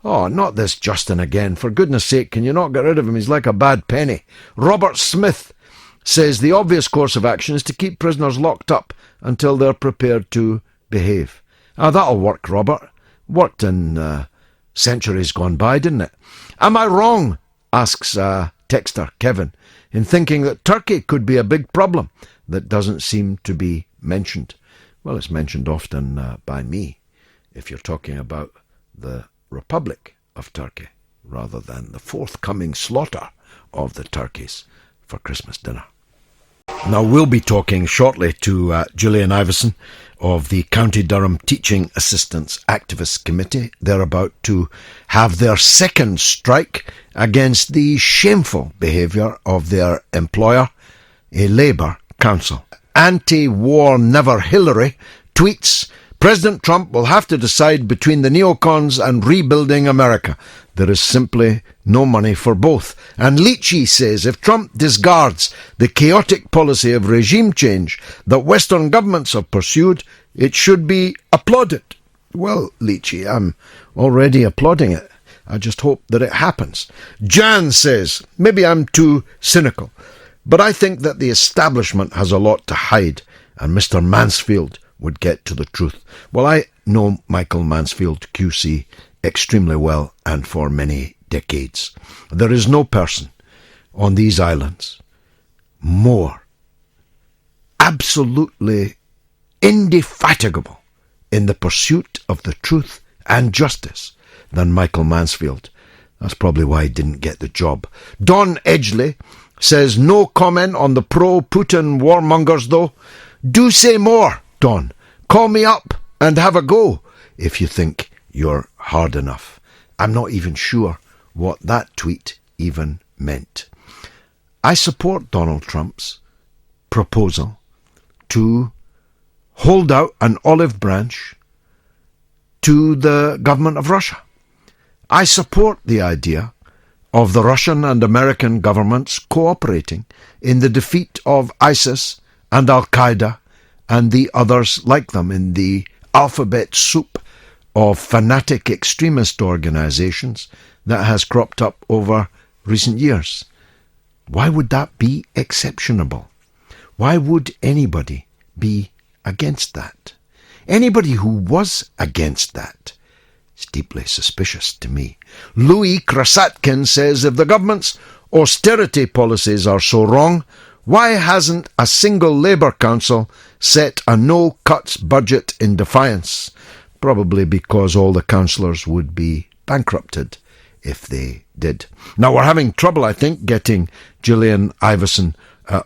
Oh, not this Justin again. For goodness sake, can you not get rid of him? He's like a bad penny. Robert Smith says the obvious course of action is to keep prisoners locked up until they're prepared to behave. Ah, that'll work, Robert. Worked in centuries gone by, didn't it? Am I wrong, asks texter Kevin, in thinking that Turkey could be a big problem that doesn't seem to be mentioned? Well, it's mentioned often by me, if you're talking about the Republic of Turkey, rather than the forthcoming slaughter of the turkeys for Christmas dinner. Now, we'll be talking shortly to Gillian Iveson of the County Durham Teaching Assistants Activists Committee. They're about to have their second strike against the shameful behaviour of their employer, a Labour council. Anti-war never Hillary tweets, President Trump will have to decide between the neocons and rebuilding America. There is simply no money for both. And Leachy says if Trump discards the chaotic policy of regime change that Western governments have pursued, it should be applauded. Well, Leachy, I'm already applauding it. I just hope that it happens. Jan says, maybe I'm too cynical, but I think that the establishment has a lot to hide, and Mr. Mansfield would get to the truth. Well, I know Michael Mansfield QC extremely well and for many decades. There is no person on these islands more absolutely indefatigable in the pursuit of the truth and justice than Michael Mansfield. That's probably why he didn't get the job. Don Edgley says no comment on the pro-Putin warmongers though. Do say more, Don. Call me up and have a go if you think you're hard enough. I'm not even sure what that tweet even meant. I support Donald Trump's proposal to hold out an olive branch to the government of Russia. I support the idea of the Russian and American governments cooperating in the defeat of ISIS and Al-Qaeda and the others like them in the alphabet soup of fanatic extremist organisations that has cropped up over recent years. Why would that be exceptionable? Why would anybody be against that? Anybody who was against that is deeply suspicious to me. Louis Krasatkin says, if the government's austerity policies are so wrong, why hasn't a single Labour council set a no-cuts budget in defiance? Probably because all the councillors would be bankrupted if they did. Now, we're having trouble, I think, getting Gillian Iveson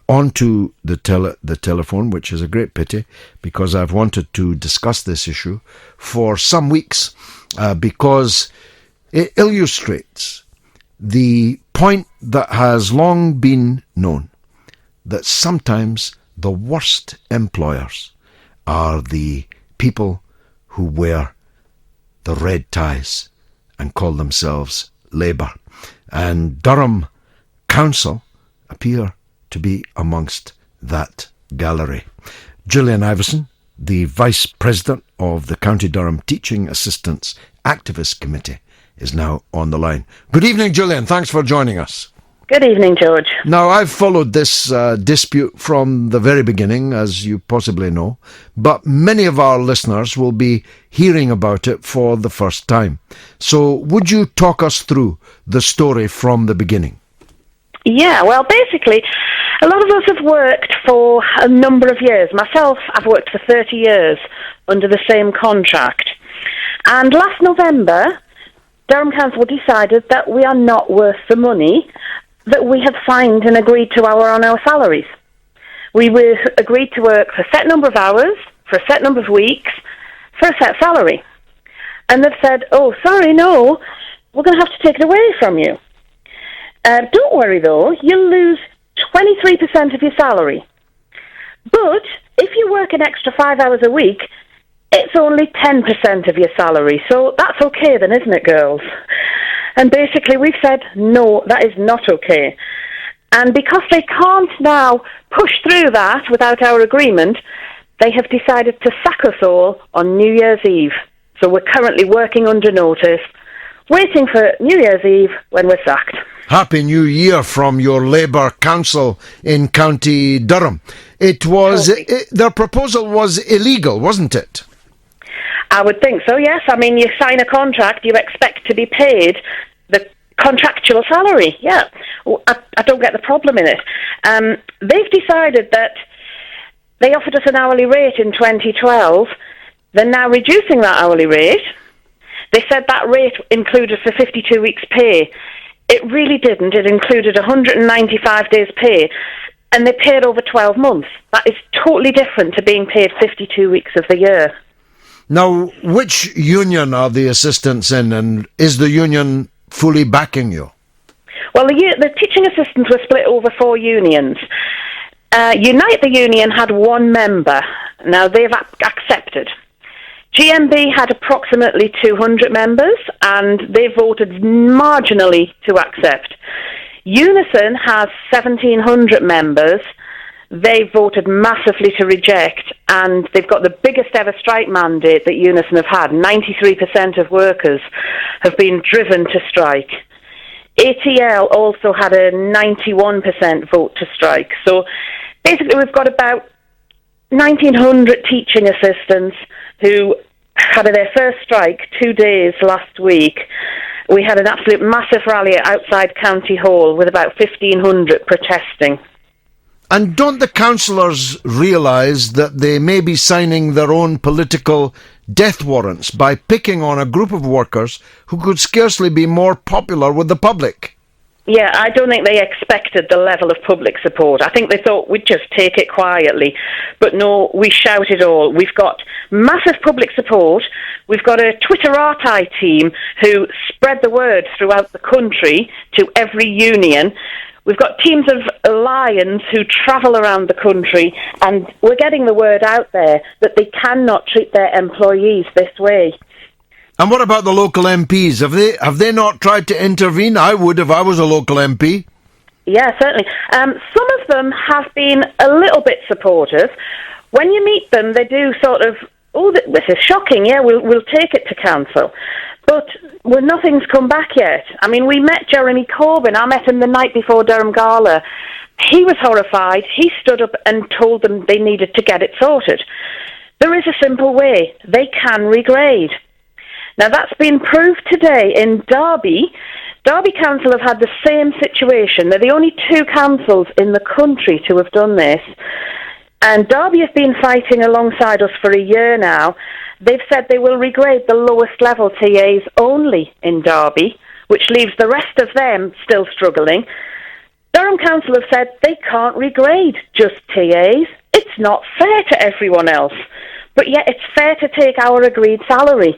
onto the telephone, which is a great pity, because I've wanted to discuss this issue for some weeks, because it illustrates the point that has long been known, that sometimes the worst employers are the people who wear the red ties and call themselves Labour. And Durham Council appear to be amongst that gallery. Gillian Iveson, the Vice President of the County Durham Teaching Assistants Activist Committee, is now on the line. Good evening, Gillian. Thanks for joining us. Good evening, George. Now, I've followed this dispute from the very beginning, as you possibly know, but many of our listeners will be hearing about it for the first time. So would you talk us through the story from the beginning? Yeah, well, basically, a lot of us have worked for a number of years. Myself, I've worked for 30 years under the same contract. And last November, Durham Council decided that we are not worth the money that we have signed and agreed to on our salaries. We were agreed to work for a set number of hours, for a set number of weeks, for a set salary. And they've said, oh, sorry, no, we're going to have to take it away from you. Don't worry, though, you'll lose 23% of your salary. But if you work an extra 5 hours a week, it's only 10% of your salary. So that's okay then, isn't it, girls? And basically we've said, no, that is not okay. And because they can't now push through that without our agreement, they have decided to sack us all on New Year's Eve. So we're currently working under notice, waiting for New Year's Eve when we're sacked. Happy New Year from your Labour Council in County Durham. It was their proposal was illegal, wasn't it? I would think so, yes. I mean, you sign a contract, you expect to be paid the contractual salary, yeah. I don't get the problem in it. They've decided that they offered us an hourly rate in 2012. They're now reducing that hourly rate. They said that rate included for 52 weeks' pay. It really didn't. It included 195 days' pay, and they paid over 12 months. That is totally different to being paid 52 weeks of the year. Now, which union are the assistants in, and is the union fully backing you? Well, the teaching assistants were split over 4 unions. Unite the Union had 1 member. Now, they've accepted. GMB had approximately 200 members, and they voted marginally to accept. Unison has 1,700 members. They voted massively to reject, and they've got the biggest ever strike mandate that Unison have had. 93% of workers have been driven to strike. ATL also had a 91% vote to strike. So basically we've got about 1,900 teaching assistants who had their first strike 2 days last week. We had an absolute massive rally outside County Hall with about 1,500 protesting. And don't the councillors realise that they may be signing their own political death warrants by picking on a group of workers who could scarcely be more popular with the public? Yeah, I don't think they expected the level of public support. I think they thought we'd just take it quietly. But no, we shout it all. We've got massive public support. We've got a Twitterati team who spread the word throughout the country to every union. We've got teams of lions who travel around the country, and we're getting the word out there that they cannot treat their employees this way. And what about the local MPs? Have they not tried to intervene? I would if I was a local MP. Yeah, certainly. Some of them have been a little bit supportive. when you meet them, they do sort of, oh, this is shocking, yeah, we'll take it to council. But nothing's come back yet. I mean, we met Jeremy Corbyn. I met him the night before Durham Gala. He was horrified. He stood up and told them they needed to get it sorted. There is a simple way. They can regrade. Now, that's been proved today in Derby. Derby Council have had the same situation. They're the only two councils in the country to have done this. And Derby have been fighting alongside us for a year now. They've said they will regrade the lowest level TAs only in Derby, which leaves the rest of them still struggling. Durham Council have said they can't regrade just TAs. It's not fair to everyone else. But yet it's fair to take our agreed salary.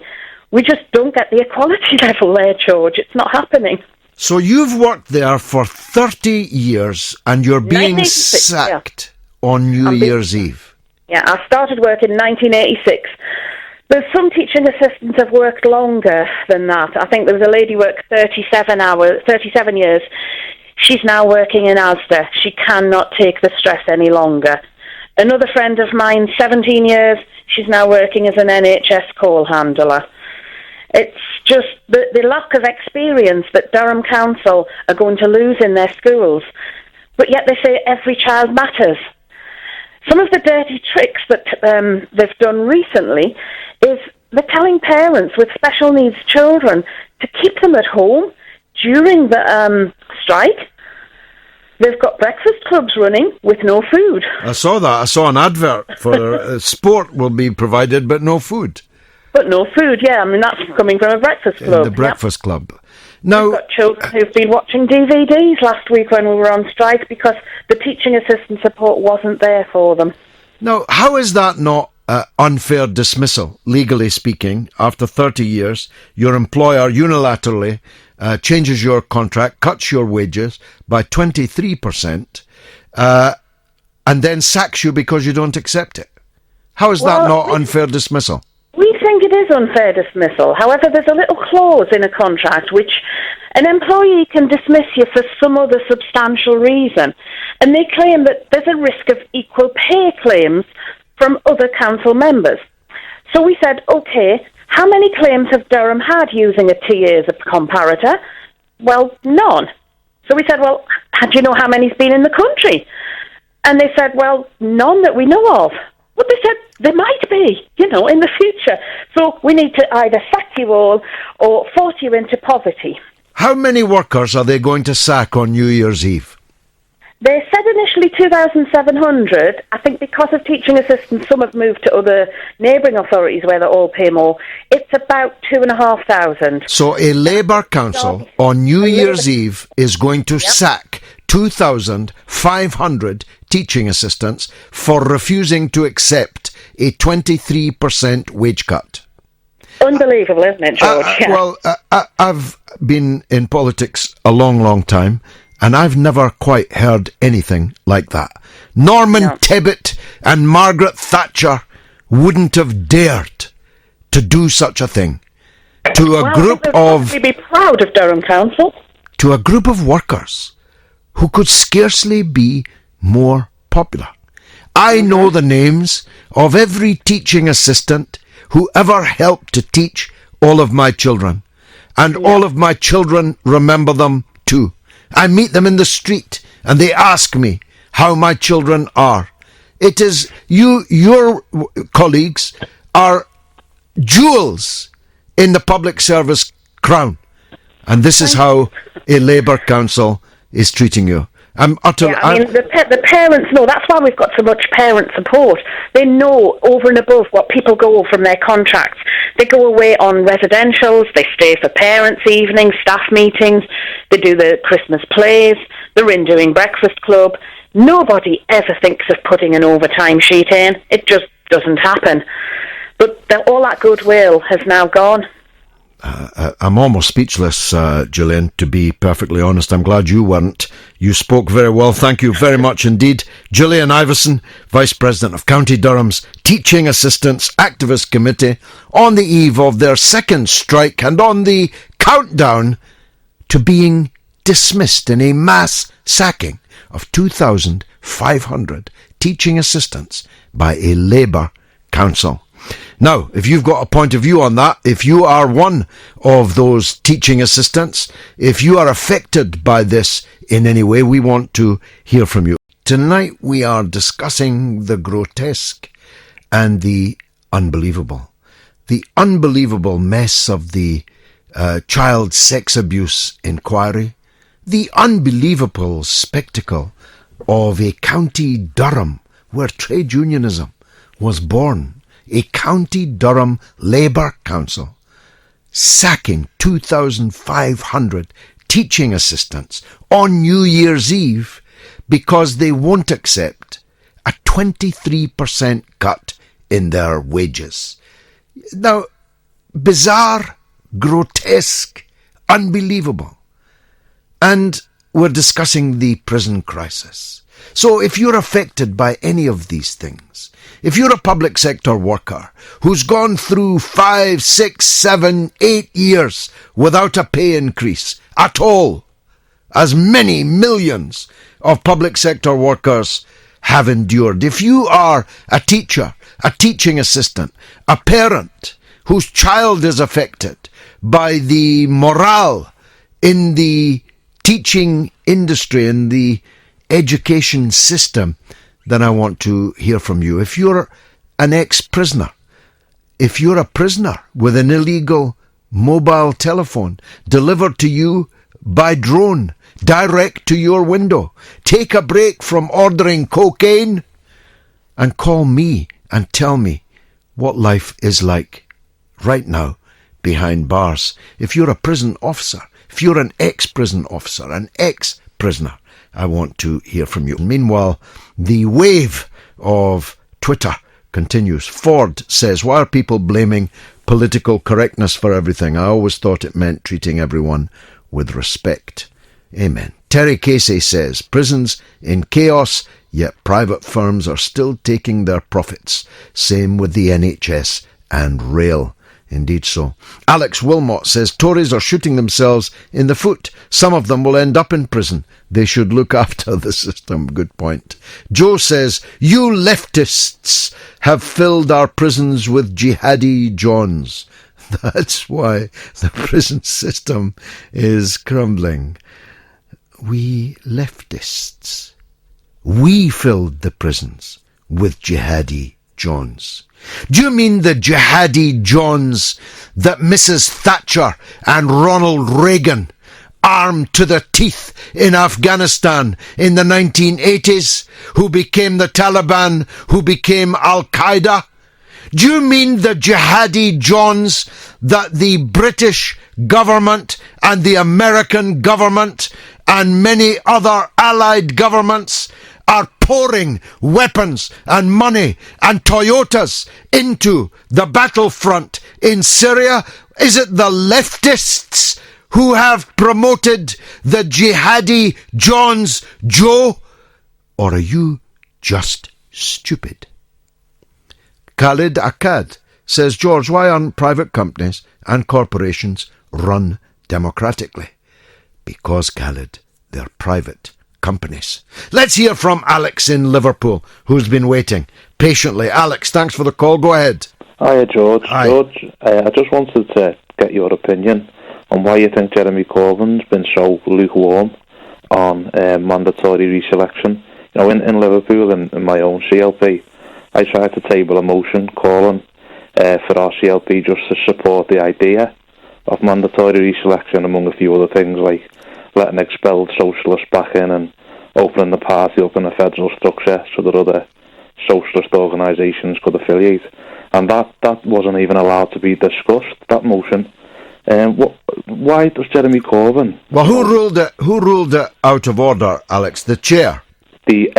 We just don't get the equality level there, George. It's not happening. So you've worked there for 30 years and you're being sacked on New Year's Eve. Yeah, I started work in 1986. There's some teaching assistants have worked longer than that. I think there was a lady who worked 37 years. She's now working in Asda. She cannot take the stress any longer. Another friend of mine, 17 years, she's now working as an NHS call handler. It's just the lack of experience that Durham Council are going to lose in their schools. But yet they say every child matters. Some of the dirty tricks that they've done recently is they're telling parents with special needs children to keep them at home during the strike. They've got breakfast clubs running with no food. I saw that. I saw an advert for sport will be provided, but no food. But no food, yeah. I mean, that's coming from a breakfast club. The breakfast club. Now, we've got children who've been watching DVDs last week when we were on strike because the teaching assistant support wasn't there for them. Now, how is that not unfair dismissal, legally speaking? After 30 years, your employer unilaterally changes your contract, cuts your wages by 23%, and then sacks you because you don't accept it. How is that not unfair dismissal? We think it is unfair dismissal. However, there's a little clause in a contract which an employee can dismiss you for some other substantial reason. And they claim that there's a risk of equal pay claims from other council members. So we said, OK, how many claims have Durham had using a TA as a comparator? Well, none. So we said, well, do you know how many's been in the country? And they said, well, none that we know of. But they said there might be, in the future. So we need to either sack you all or force you into poverty. How many workers are they going to sack on New Year's Eve? They said initially 2,700. I think because of teaching assistants, some have moved to other neighbouring authorities where they all pay more. It's about 2,500. So a Labour council on New Year's Eve is going to sack 2,500 teaching assistants for refusing to accept a 23% wage cut. Unbelievable, isn't it, George? Well, I've been in politics a long, long time, and I've never quite heard anything like that. Norman Tebbit and Margaret Thatcher wouldn't have dared to do such a thing to a group of... We'd be proud of Durham Council. To a group of workers who could scarcely be more popular. I know the names of every teaching assistant who ever helped to teach all of my children. And all of my children remember them too. I meet them in the street and they ask me how my children are. It is your colleagues are jewels in the public service crown. And this is how a Labour council is treating you. The parents know. That's why we've got so much parent support. They know over and above what people go from their contracts. They go away on residentials, they stay for parents' evenings, staff meetings, they do the Christmas plays, they're in doing breakfast club. Nobody ever thinks of putting an overtime sheet in. It just doesn't happen. But all that goodwill has now gone. I'm almost speechless, Gillian, to be perfectly honest. I'm glad you weren't. You spoke very well. Thank you very much indeed. Gillian Iveson, Vice President of County Durham's Teaching Assistants Activist Committee, on the eve of their second strike and on the countdown to being dismissed in a mass sacking of 2,500 teaching assistants by a Labour council. Now, if you've got a point of view on that, if you are one of those teaching assistants, if you are affected by this in any way, we want to hear from you. Tonight we are discussing the grotesque and the unbelievable. The unbelievable mess of the child sex abuse inquiry. The unbelievable spectacle of a County Durham where trade unionism was born. A County Durham Labour Council sacking 2,500 teaching assistants on New Year's Eve because they won't accept a 23% cut in their wages. Now, bizarre, grotesque, unbelievable. And we're discussing the prison crisis. So if you're affected by any of these things, if you're a public sector worker who's gone through 5, 6, 7, 8 years without a pay increase at all, as many millions of public sector workers have endured, if you are a teacher, a teaching assistant, a parent whose child is affected by the morale in the teaching industry, in the education system, then I want to hear from you. If you're an ex-prisoner, if you're a prisoner with an illegal mobile telephone delivered to you by drone, direct to your window, take a break from ordering cocaine and call me and tell me what life is like right now behind bars. If you're a prison officer, if you're an ex-prison officer, an ex-prisoner, I want to hear from you. Meanwhile, the wave of Twitter continues. Ford says, why are people blaming political correctness for everything? I always thought it meant treating everyone with respect. Amen. Terry Casey says, prisons in chaos, yet private firms are still taking their profits. Same with the NHS and rail. Indeed so. Alex Wilmot says, Tories are shooting themselves in the foot. Some of them will end up in prison. They should look after the system. Good point. Joe says, you leftists have filled our prisons with jihadi Johns. That's why the prison system is crumbling. We leftists, we filled the prisons with jihadi Johns. Do you mean the jihadi Johns that Mrs. Thatcher and Ronald Reagan armed to the teeth in Afghanistan in the 1980s, who became the Taliban, who became Al-Qaeda? Do you mean the jihadi Johns that the British government and the American government and many other allied governments are pouring weapons and money and Toyotas into the battlefront in Syria? Is it the leftists who have promoted the jihadi Johns, Joe? Or are you just stupid? Khalid Akkad says, George, why aren't private companies and corporations run democratically? Because, Khalid, they're private companies. Let's hear from Alex in Liverpool, who's been waiting patiently. Alex, thanks for the call. Go ahead. Hiya, George. Hi. George, I just wanted to get your opinion on why you think Jeremy Corbyn's been so lukewarm on mandatory reselection. You know, in Liverpool, in my own CLP, I tried to table a motion calling for our CLP just to support the idea of mandatory reselection, among a few other things like letting expelled socialists back in and opening the party up in a federal structure so that other socialist organisations could affiliate. And that wasn't even allowed to be discussed, that motion. Why does Jeremy Corbyn... Well, who ruled it out of order, Alex? The chair? The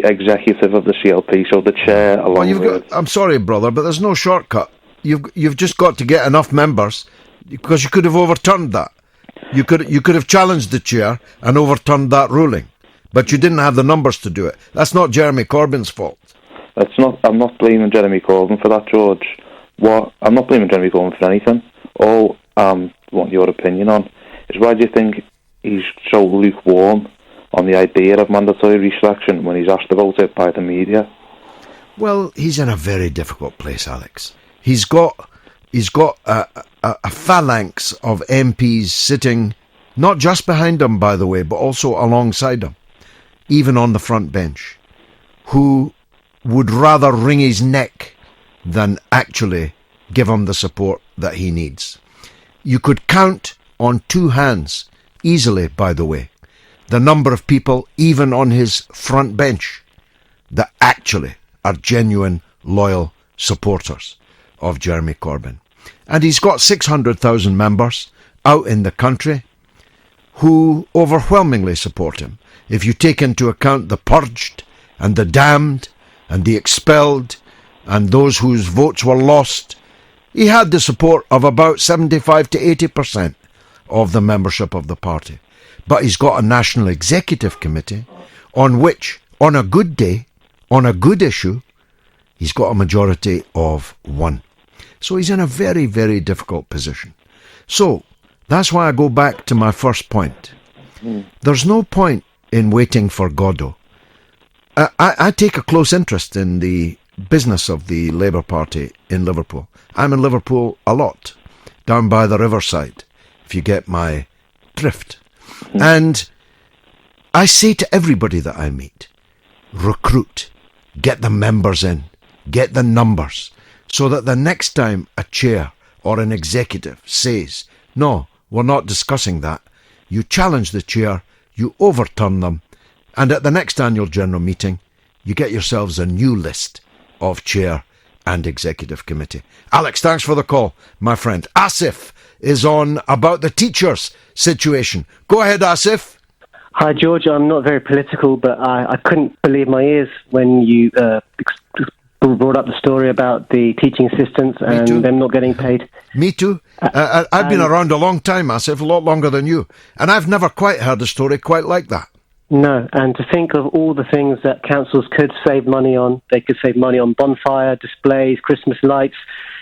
executive of the CLP, so the chair along with... I'm sorry, brother, but there's no shortcut. You've just got to get enough members, because you could have overturned that. You could have challenged the chair and overturned that ruling, but you didn't have the numbers to do it. That's not Jeremy Corbyn's fault. I'm not blaming Jeremy Corbyn for that, George. I'm not blaming Jeremy Corbyn for anything. All I want your opinion on is, why do you think he's so lukewarm on the idea of mandatory reselection when he's asked about it by the media? Well, he's in a very difficult place, Alex. He's got a phalanx of MPs sitting not just behind him, by the way, but also alongside him, even on the front bench, who would rather wring his neck than actually give him the support that he needs. You could count on two hands, easily, by the way, the number of people, even on his front bench, that actually are genuine, loyal supporters of Jeremy Corbyn. And he's got 600,000 members out in the country who overwhelmingly support him. If you take into account the purged and the damned and the expelled and those whose votes were lost, he had the support of about 75 to 80% of the membership of the party. But he's got a national executive committee on which, on a good day, on a good issue, he's got a majority of one. So he's in a very, very difficult position. So that's why I go back to my first point. There's no point in waiting for Godot. I take a close interest in the business of the Labour Party in Liverpool. I'm in Liverpool a lot, down by the riverside, if you get my drift. And I say to everybody that I meet, recruit, get the members in, get the numbers, so that the next time a chair or an executive says, no, we're not discussing that, you challenge the chair, you overturn them, and at the next annual general meeting, you get yourselves a new list of chair and executive committee. Alex, thanks for the call, my friend. Asif is on about the teachers' situation. Go ahead, Asif. Hi, George. I'm not very political, but I couldn't believe my ears when you brought up the story about the teaching assistants and them not getting paid. Me too. I've been around a long time, Asif, a lot longer than you, and I've never quite heard a story quite like that. No, and to think of all the things that councils could save money on. They could save money on bonfire, displays, Christmas lights,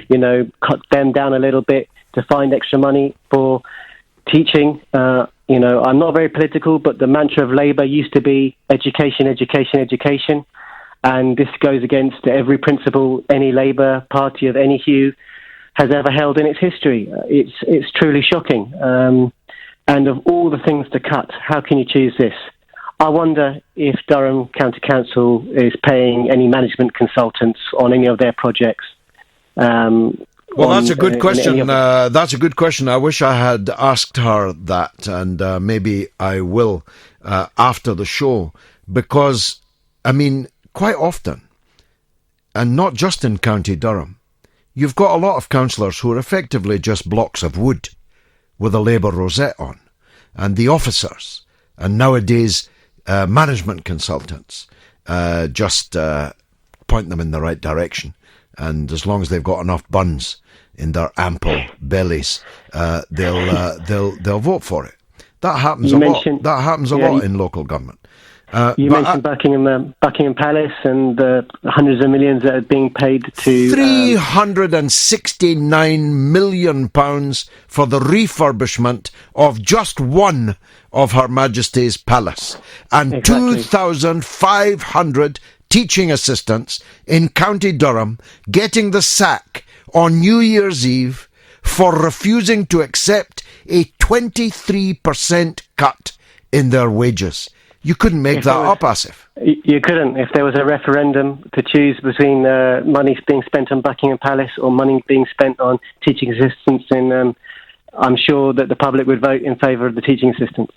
cut them down a little bit to find extra money for teaching. I'm not very political, but the mantra of Labour used to be education, education, education. And this goes against every principle any Labour party of any hue has ever held in its history. It's truly shocking. And of all the things to cut, how can you choose this? I wonder if Durham County Council is paying any management consultants on any of their projects. Well, that's a good question. That's a good question. I wish I had asked her that, and maybe I will after the show, because, quite often, and not just in County Durham, you've got a lot of councillors who are effectively just blocks of wood with a Labour rosette on, and the officers, and nowadays management consultants, just point them in the right direction, and as long as they've got enough buns in their ample bellies, they'll vote for it. That happens a lot. That happens a lot in local government. You mentioned Buckingham Palace and the hundreds of millions that are being paid to... £369 million for the refurbishment of just one of Her Majesty's Palace. And exactly. 2,500 teaching assistants in County Durham getting the sack on New Year's Eve for refusing to accept a 23% cut in their wages. You couldn't make that up, Asif. You couldn't. If there was a referendum to choose between money being spent on Buckingham Palace or money being spent on teaching assistants, I'm sure that the public would vote in favour of the teaching assistants.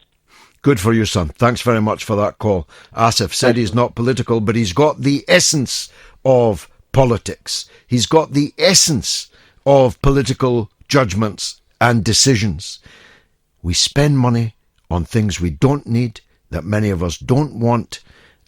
Good for you, son. Thanks very much for that call. Asif said he's not political, but he's got the essence of politics. He's got the essence of political judgments and decisions. We spend money on things we don't need, that many of us don't want,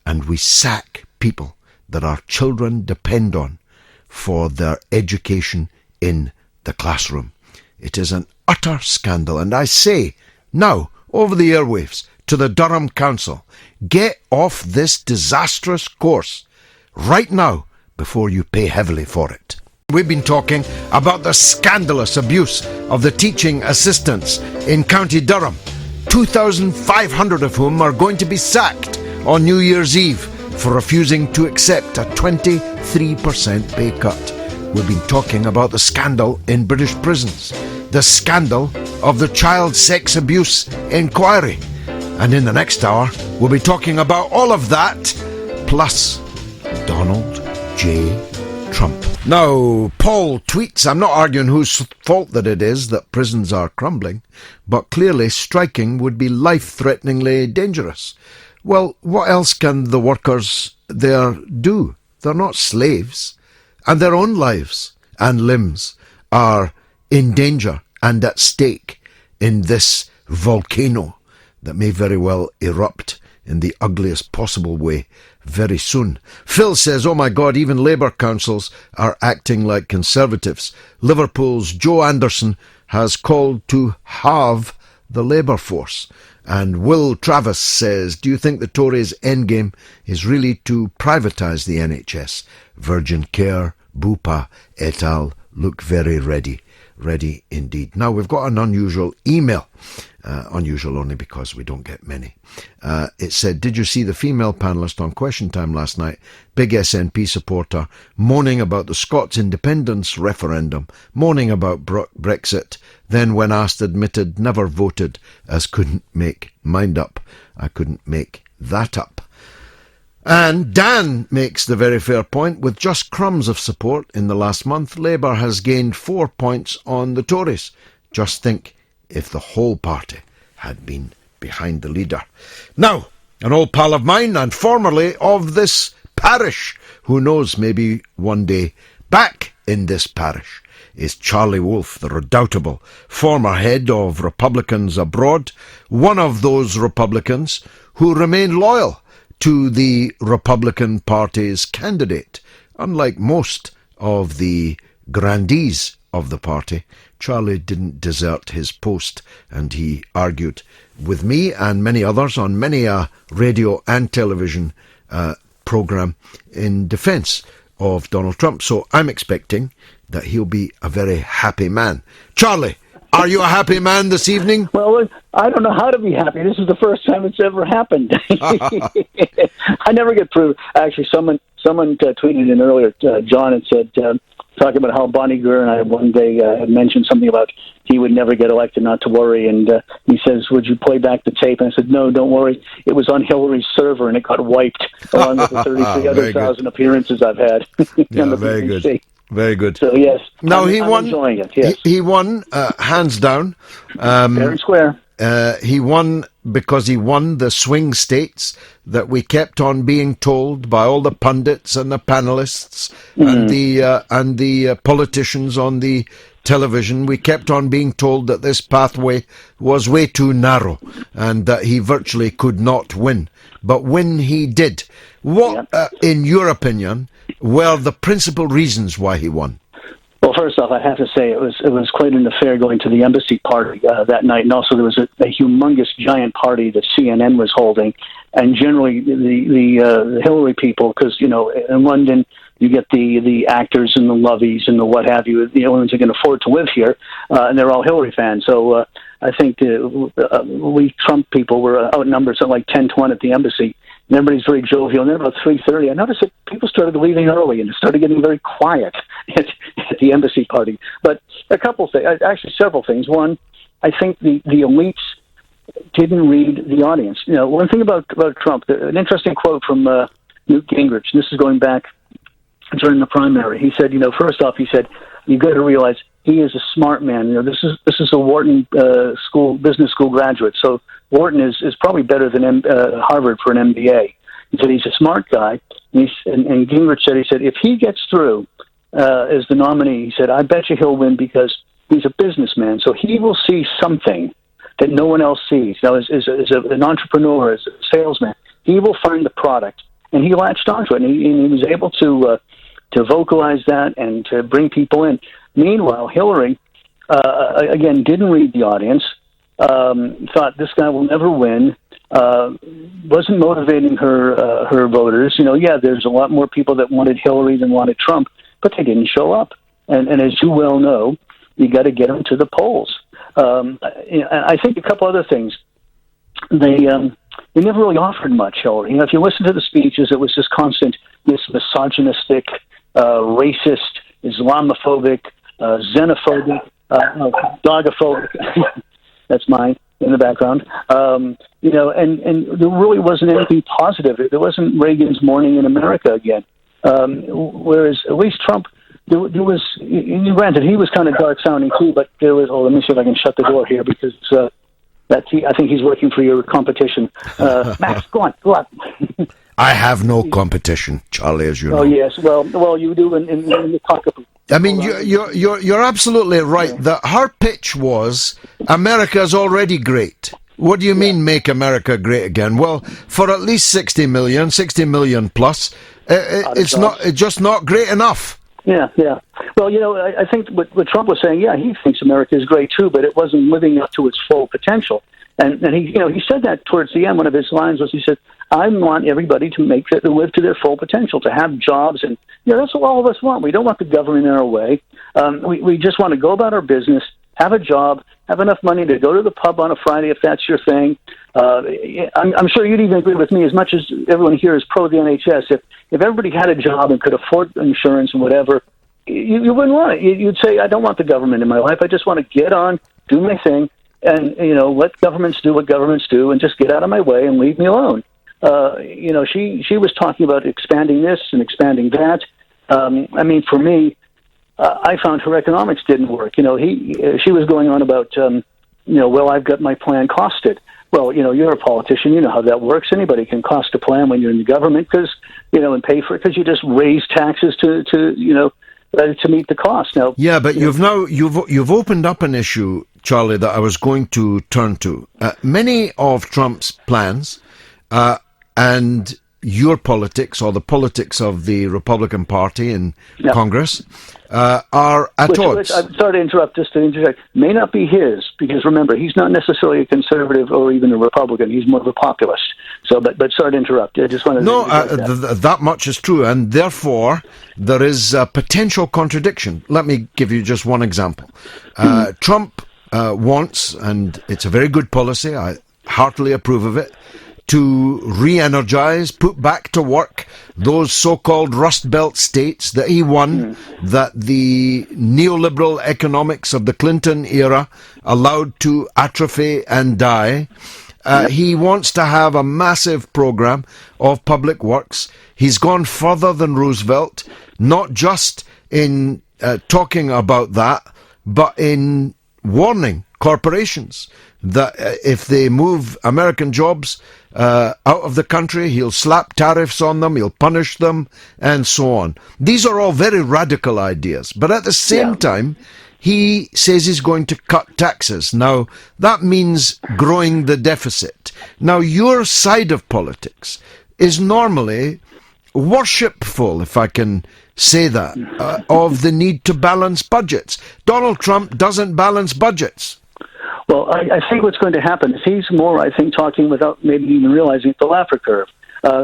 and we sack people that our children depend on for their education in the classroom. It is an utter scandal, and I say now, over the airwaves, to the Durham Council, get off this disastrous course right now before you pay heavily for it. We've been talking about the scandalous abuse of the teaching assistants in County Durham. 2,500 of whom are going to be sacked on New Year's Eve for refusing to accept a 23% pay cut. We've been talking about the scandal in British prisons, the scandal of the child sex abuse inquiry. And in the next hour, we'll be talking about all of that, plus Donald J. Trump. Now, Paul tweets, I'm not arguing whose fault that it is that prisons are crumbling, but clearly striking would be life-threateningly dangerous. Well, what else can the workers there do? They're not slaves, and their own lives and limbs are in danger and at stake in this volcano that may very well erupt in the ugliest possible way very soon. Phil says, oh my God, even Labour councils are acting like Conservatives. Liverpool's Joe Anderson has called to halve the labour force. And Will Travis says, do you think the Tories' endgame is really to privatise the NHS? Virgin Care, Bupa et al. Look very ready. Ready indeed. Now, we've got an unusual email. Unusual only because we don't get many. It said, did you see the female panellist on Question Time last night? Big SNP supporter, moaning about the Scots independence referendum, moaning about Brexit, then when asked admitted never voted as couldn't make mind up. I couldn't make that up. And Dan makes the very fair point. With just crumbs of support in the last month, Labour has gained 4 points on the Tories. Just think if the whole party had been behind the leader. Now, an old pal of mine and formerly of this parish, who knows, maybe one day back in this parish, is Charlie Wolfe, the redoubtable former head of Republicans abroad, one of those Republicans who remain loyal to the Republican Party's candidate. Unlike most of the grandees of the party, Charlie didn't desert his post, and he argued with me and many others on many a radio and television programme in defence of Donald Trump. So I'm expecting that he'll be a very happy man. Charlie, are you a happy man this evening? Well, I don't know how to be happy. This is the first time it's ever happened. I never get through. Actually, someone tweeted in earlier, John, and said, talking about how Bonnie Greer and I one day had mentioned something about he would never get elected, not to worry. And he says, would you play back the tape? And I said, no, don't worry. It was on Hillary's server, and it got wiped, along with the 33 other thousand appearances I've had. Yeah, very good. Very good. So, yes, now, I'm won, enjoying it, yes. He won, hands down. Fair and square. He won because he won the swing states that we kept on being told by all the pundits and the panelists and the politicians on the television. We kept on being told that this pathway was way too narrow and that he virtually could not win. But when he did, what, in your opinion, were the principal reasons why he won? Well, first off, I have to say it was quite an affair going to the embassy party that night, and also there was a humongous, giant party that CNN was holding, and generally the Hillary people, because in London you get the actors and the lovies and the what have you, the only ones who can afford to live here, and they're all Hillary fans. So I think we Trump people were outnumbered something like 10-1 at the embassy. And everybody's very jovial. And then about 3:30, I noticed that people started leaving early, and it started getting very quiet at the embassy party. But a couple things, actually several things. One, I think the elites didn't read the audience. One thing about Trump, an interesting quote from Newt Gingrich, and this is going back during the primary. He said, first off, he said, you've got to realize he is a smart man. This is a Wharton business school graduate, so Wharton is probably better than Harvard for an MBA. He said he's a smart guy, and Gingrich said, if he gets through as the nominee, he said, I bet you he'll win because he's a businessman, so he will see something that no one else sees. Now, as an entrepreneur, as a salesman, he will find the product, and he latched onto it, and he was able to vocalize that and to bring people in. Meanwhile, Hillary, again, didn't read the audience, thought this guy will never win, wasn't motivating her voters. There's a lot more people that wanted Hillary than wanted Trump, but they didn't show up. And as you well know, you got to get them to the polls. I think a couple other things. they never really offered much. Or, if you listen to the speeches, it was just constant, this misogynistic, racist, Islamophobic, xenophobic, dogophobic. That's mine in the background. And there really wasn't anything positive. There wasn't Reagan's Morning in America again. Whereas at least Trump, there was, granted, he was kind of dark sounding too, but there was, let me see if I can shut the door here because I think he's working for your competition. Max, go on. I have no competition, Charlie, as you know. Oh, yes. Well, you do in the cockapoo. I mean, you're absolutely right. Her pitch was, America's already great. What do you mean, make America great again? Well, for at least 60 million plus, it's just not great enough. Yeah. Well, I think what Trump was saying, he thinks America is great too, but it wasn't living up to its full potential. And he said that towards the end. One of his lines was, he said, I want everybody to live to their full potential, to have jobs. And, that's what all of us want. We don't want the government in our way. We just want to go about our business, have a job, have enough money to go to the pub on a Friday if that's your thing. I'm sure you'd even agree with me, as much as everyone here is pro the NHS. If everybody had a job and could afford insurance and whatever, you wouldn't want it. You'd say, I don't want the government in my life. I just want to get on, do my thing, and let governments do what governments do, and just get out of my way and leave me alone. She was talking about expanding this and expanding that. For me, I found her economics didn't work. She was going on about, I've got my plan costed. Well, you're a politician. You know how that works. Anybody can cost a plan when you're in the government and pay for it because you just raise taxes to meet the cost. Now, yeah, but you've opened up an issue, Charlie, that I was going to turn to. Many of Trump's plans and your politics, or the politics of the Republican Party in Congress, are at odds. I'm sorry to interrupt, just to interject. May not be his, because remember, he's not necessarily a conservative or even a Republican. He's more of a populist. So, but sorry to interrupt. I just wanted to that much is true, and therefore there is a potential contradiction. Let me give you just one example. Trump wants, and it's a very good policy, I heartily approve of it, to re-energize, put back to work those so-called Rust Belt states that he won, that the neoliberal economics of the Clinton era allowed to atrophy and die. He wants to have a massive program of public works. He's gone further than Roosevelt, not just in talking about that, but in warning corporations that if they move American jobs out of the country, he'll slap tariffs on them, he'll punish them, and so on. These are all very radical ideas, but at the same time, he says he's going to cut taxes. Now, that means growing the deficit. Now, your side of politics is normally worshipful, if I can say that, of the need to balance budgets. Donald Trump doesn't balance budgets. Well, I think what's going to happen is he's more, I think, talking without maybe even realizing the Laffer curve.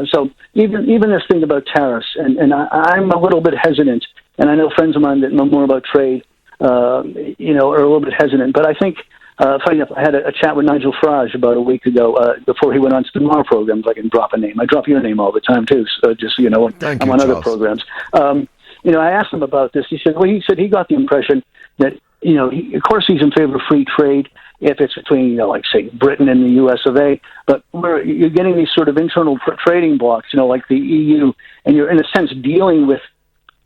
So even this thing about tariffs, and I'm a little bit hesitant, and I know friends of mine that know more about trade, are a little bit hesitant. But I think, funny enough, I had a chat with Nigel Farage about a week ago before he went on to the Tomorrow programs. I can drop a name. I drop your name all the time too, so just I'm on Charles. Other programs. I asked him about this. He said he got the impression that of course he's in favor of free trade if it's between like say Britain and the U.S. of A. But you're getting these sort of internal trading blocks, like the EU, and you're in a sense dealing with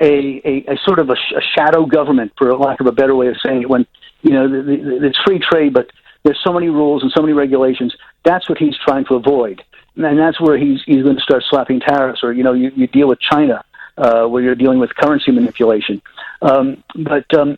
a sort of a shadow government, for lack of a better way of saying it, when it's free trade, but there's so many rules and so many regulations. That's what he's trying to avoid, and that's where he's going to start slapping tariffs, or you deal with China, where you're dealing with currency manipulation. But the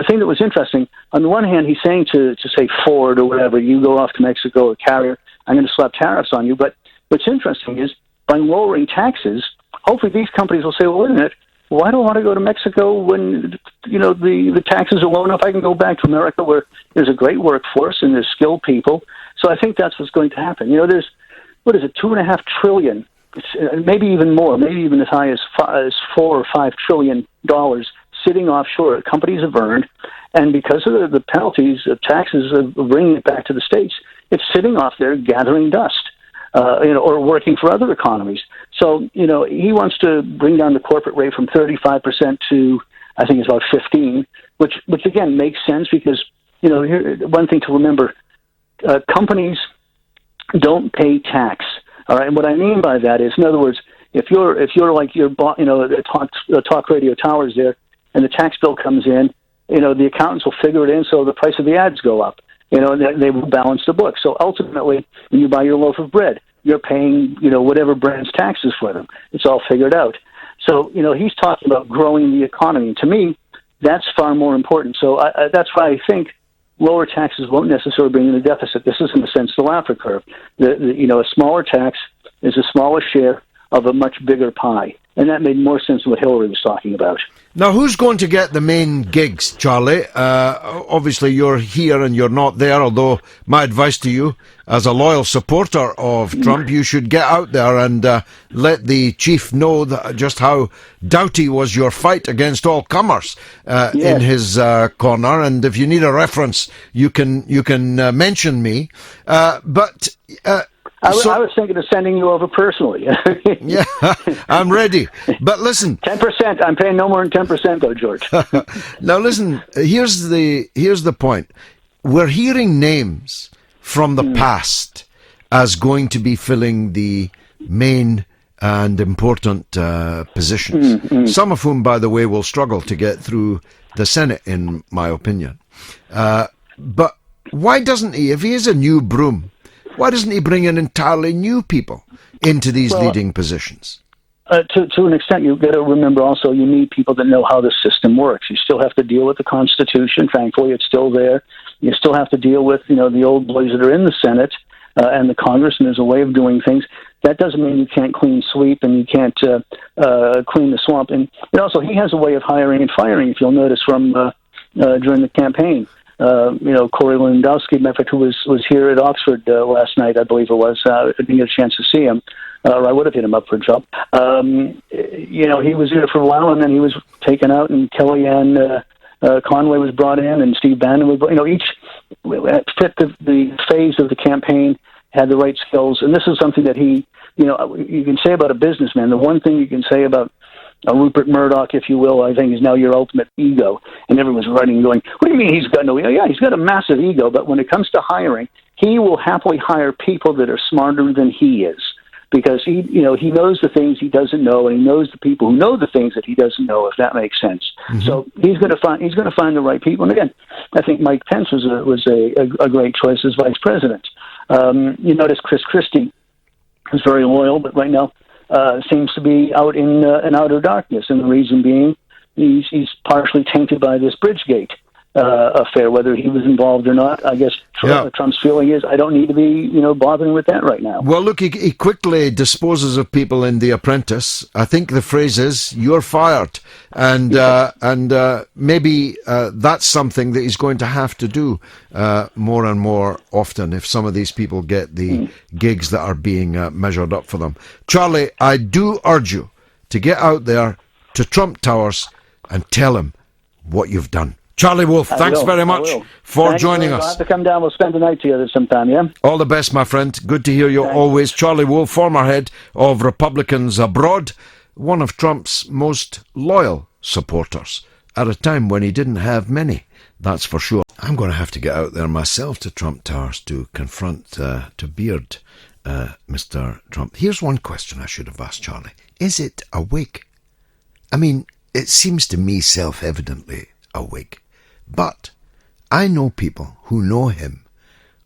thing that was interesting, on the one hand, he's saying to say Ford or whatever, you go off to Mexico or Carrier, I'm going to slap tariffs on you. But what's interesting is by lowering taxes, hopefully these companies will say, well, wait a minute, why do I want to go to Mexico when, the taxes are low enough? I can go back to America where there's a great workforce and there's skilled people. So I think that's what's going to happen. There's, $2.5 trillion, maybe even more, maybe even as high as $4 or $5 trillion sitting offshore that companies have earned. And because of the penalties of taxes of bringing it back to the States, It's sitting off there gathering dust, or working for other economies. So, he wants to bring down the corporate rate from 35% to, I think it's about 15, which again makes sense because, here, one thing to remember, companies don't pay tax. All right, and what I mean by that is, in other words, if you're like the talk radio towers there, and the tax bill comes in, the accountants will figure it in so the price of the ads go up. They will balance the book. So ultimately, when you buy your loaf of bread, you're paying whatever brand's taxes for them. It's all figured out. So he's talking about growing the economy. To me, that's far more important. So that's why I think lower taxes won't necessarily bring in a deficit. This is, in a sense, the Laffer curve. A smaller tax is a smaller share of a much bigger pie. And that made more sense than what Hillary was talking about. Now, who's going to get the main gigs, Charlie? Obviously, you're here and you're not there, although my advice to you, as a loyal supporter of Trump, you should get out there and let the chief know just how doughty was your fight against all comers in his corner. And if you need a reference, you can mention me. I was thinking of sending you over personally. Yeah, I'm ready. But listen, 10%. I'm paying no more than 10%, though, George. Now listen. Here's the point. We're hearing names from the past as going to be filling the main and important positions. Some of whom, by the way, will struggle to get through the Senate, in my opinion. But why doesn't he? If he is a new broom, why doesn't he bring in entirely new people into these leading positions? To an extent, you've got to remember also you need people that know how the system works. You still have to deal with the Constitution. Thankfully, it's still there. You still have to deal with the old boys that are in the Senate and the Congress, and there's a way of doing things. That doesn't mean you can't clean sweep and you can't clean the swamp. And also, he has a way of hiring and firing, if you'll notice from during the campaign. Corey Lewandowski, who was here at Oxford last night, I believe it was. I didn't get a chance to see him, or I would have hit him up for a job. He was here for a while, and then he was taken out, and Kellyanne Conway was brought in, and Steve Bannon was. Each fit the phase of the campaign, had the right skills, and this is something that he. You can say about a businessman. The one thing you can say about Rupert Murdoch, if you will, I think is now your ultimate ego. And everyone's writing and going, what do you mean he's got no ego? Yeah, he's got a massive ego, but when it comes to hiring, he will happily hire people that are smarter than he is. Because he knows the things he doesn't know, and he knows the people who know the things that he doesn't know, if that makes sense. Mm-hmm. So he's going to find the right people. And again, I think Mike Pence was a great choice as vice president. You notice Chris Christie is very loyal, but right now seems to be out in outer darkness, and the reason being he's partially tainted by this Bridgegate affair. Whether he was involved or not, I guess Trump's feeling is I don't need to be bothering with that right now. Well, look, he quickly disposes of people in The Apprentice. I think the phrase is "you're fired," and maybe that's something that he's going to have to do more and more often if some of these people get the gigs that are being measured up for them. Charlie, I do urge you to get out there to Trump Towers and tell him what you've done. Charlie Wolf, thanks very much for joining us. I'll have to come down. We'll spend the night together sometime, yeah? All the best, my friend. Good to hear you always. Charlie Wolf, former head of Republicans Abroad, one of Trump's most loyal supporters at a time when he didn't have many, that's for sure. I'm going to have to get out there myself to Trump Towers to confront, to beard Mr. Trump. Here's one question I should have asked Charlie. Is it a wig? I mean, it seems to me self-evidently a wig. But I know people who know him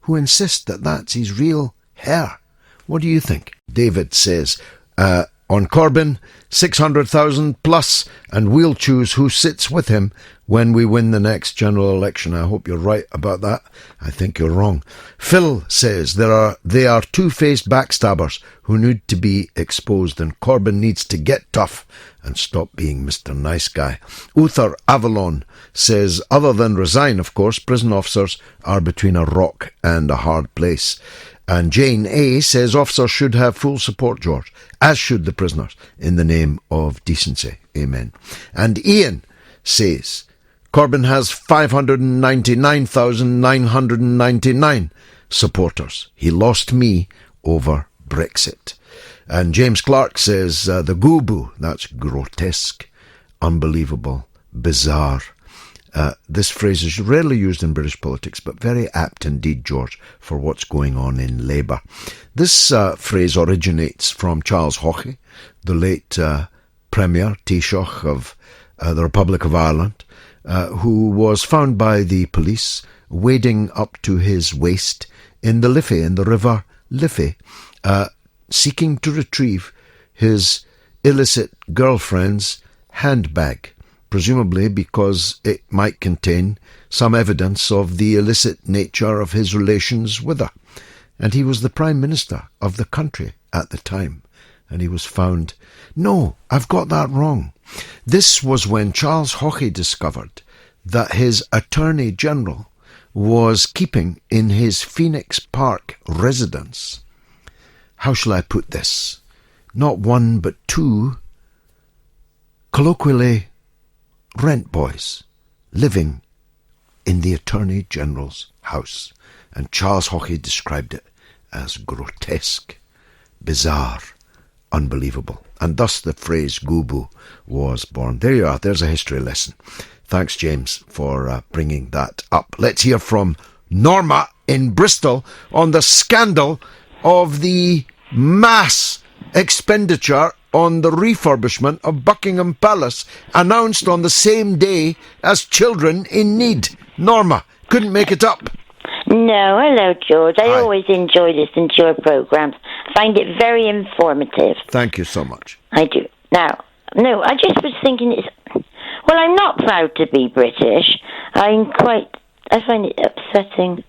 who insist that that's his real hair. What do you think? David says, on Corbyn, 600,000 plus, and we'll choose who sits with him when we win the next general election. I hope you're right about that. I think you're wrong. Phil says they are two-faced backstabbers who need to be exposed, and Corbyn needs to get tough and stop being Mr. Nice Guy. Uther Avalon says, other than resign, of course, prison officers are between a rock and a hard place. And Jane A. says officers should have full support, George, as should the prisoners, in the name of decency. Amen. And Ian says, Corbyn has 599,999. supporters. He lost me over Brexit. And James Clark says, the Gubu, that's grotesque, unbelievable, bizarre. This phrase is rarely used in British politics, but very apt indeed, George, for what's going on in Labour. This phrase originates from Charles Haughey, the late Premier, Taoiseach of the Republic of Ireland, who was found by the police wading up to his waist in the Liffey, in the River Liffey, seeking to retrieve his illicit girlfriend's handbag, presumably because it might contain some evidence of the illicit nature of his relations with her. And he was the Prime Minister of the country at the time, and he was found... No, I've got that wrong. This was when Charles Haughey discovered that his Attorney General was keeping in his Phoenix Park residence, how shall I put this, not one but two, colloquially, rent boys living in the Attorney General's house. And Charles Haughey described it as grotesque, bizarre, unbelievable. And thus the phrase Gubu was born. There you are, there's a history lesson. Thanks, James, for bringing that up. Let's hear from Norma in Bristol on the scandal of the mass expenditure on the refurbishment of Buckingham Palace, announced on the same day as Children in Need. Norma, couldn't make it up. No, hello, George. I always enjoy listening to your programmes. Find it very informative. Thank you so much. I do. Now, no, I just was thinking, well, I'm not proud to be British. I find it upsetting.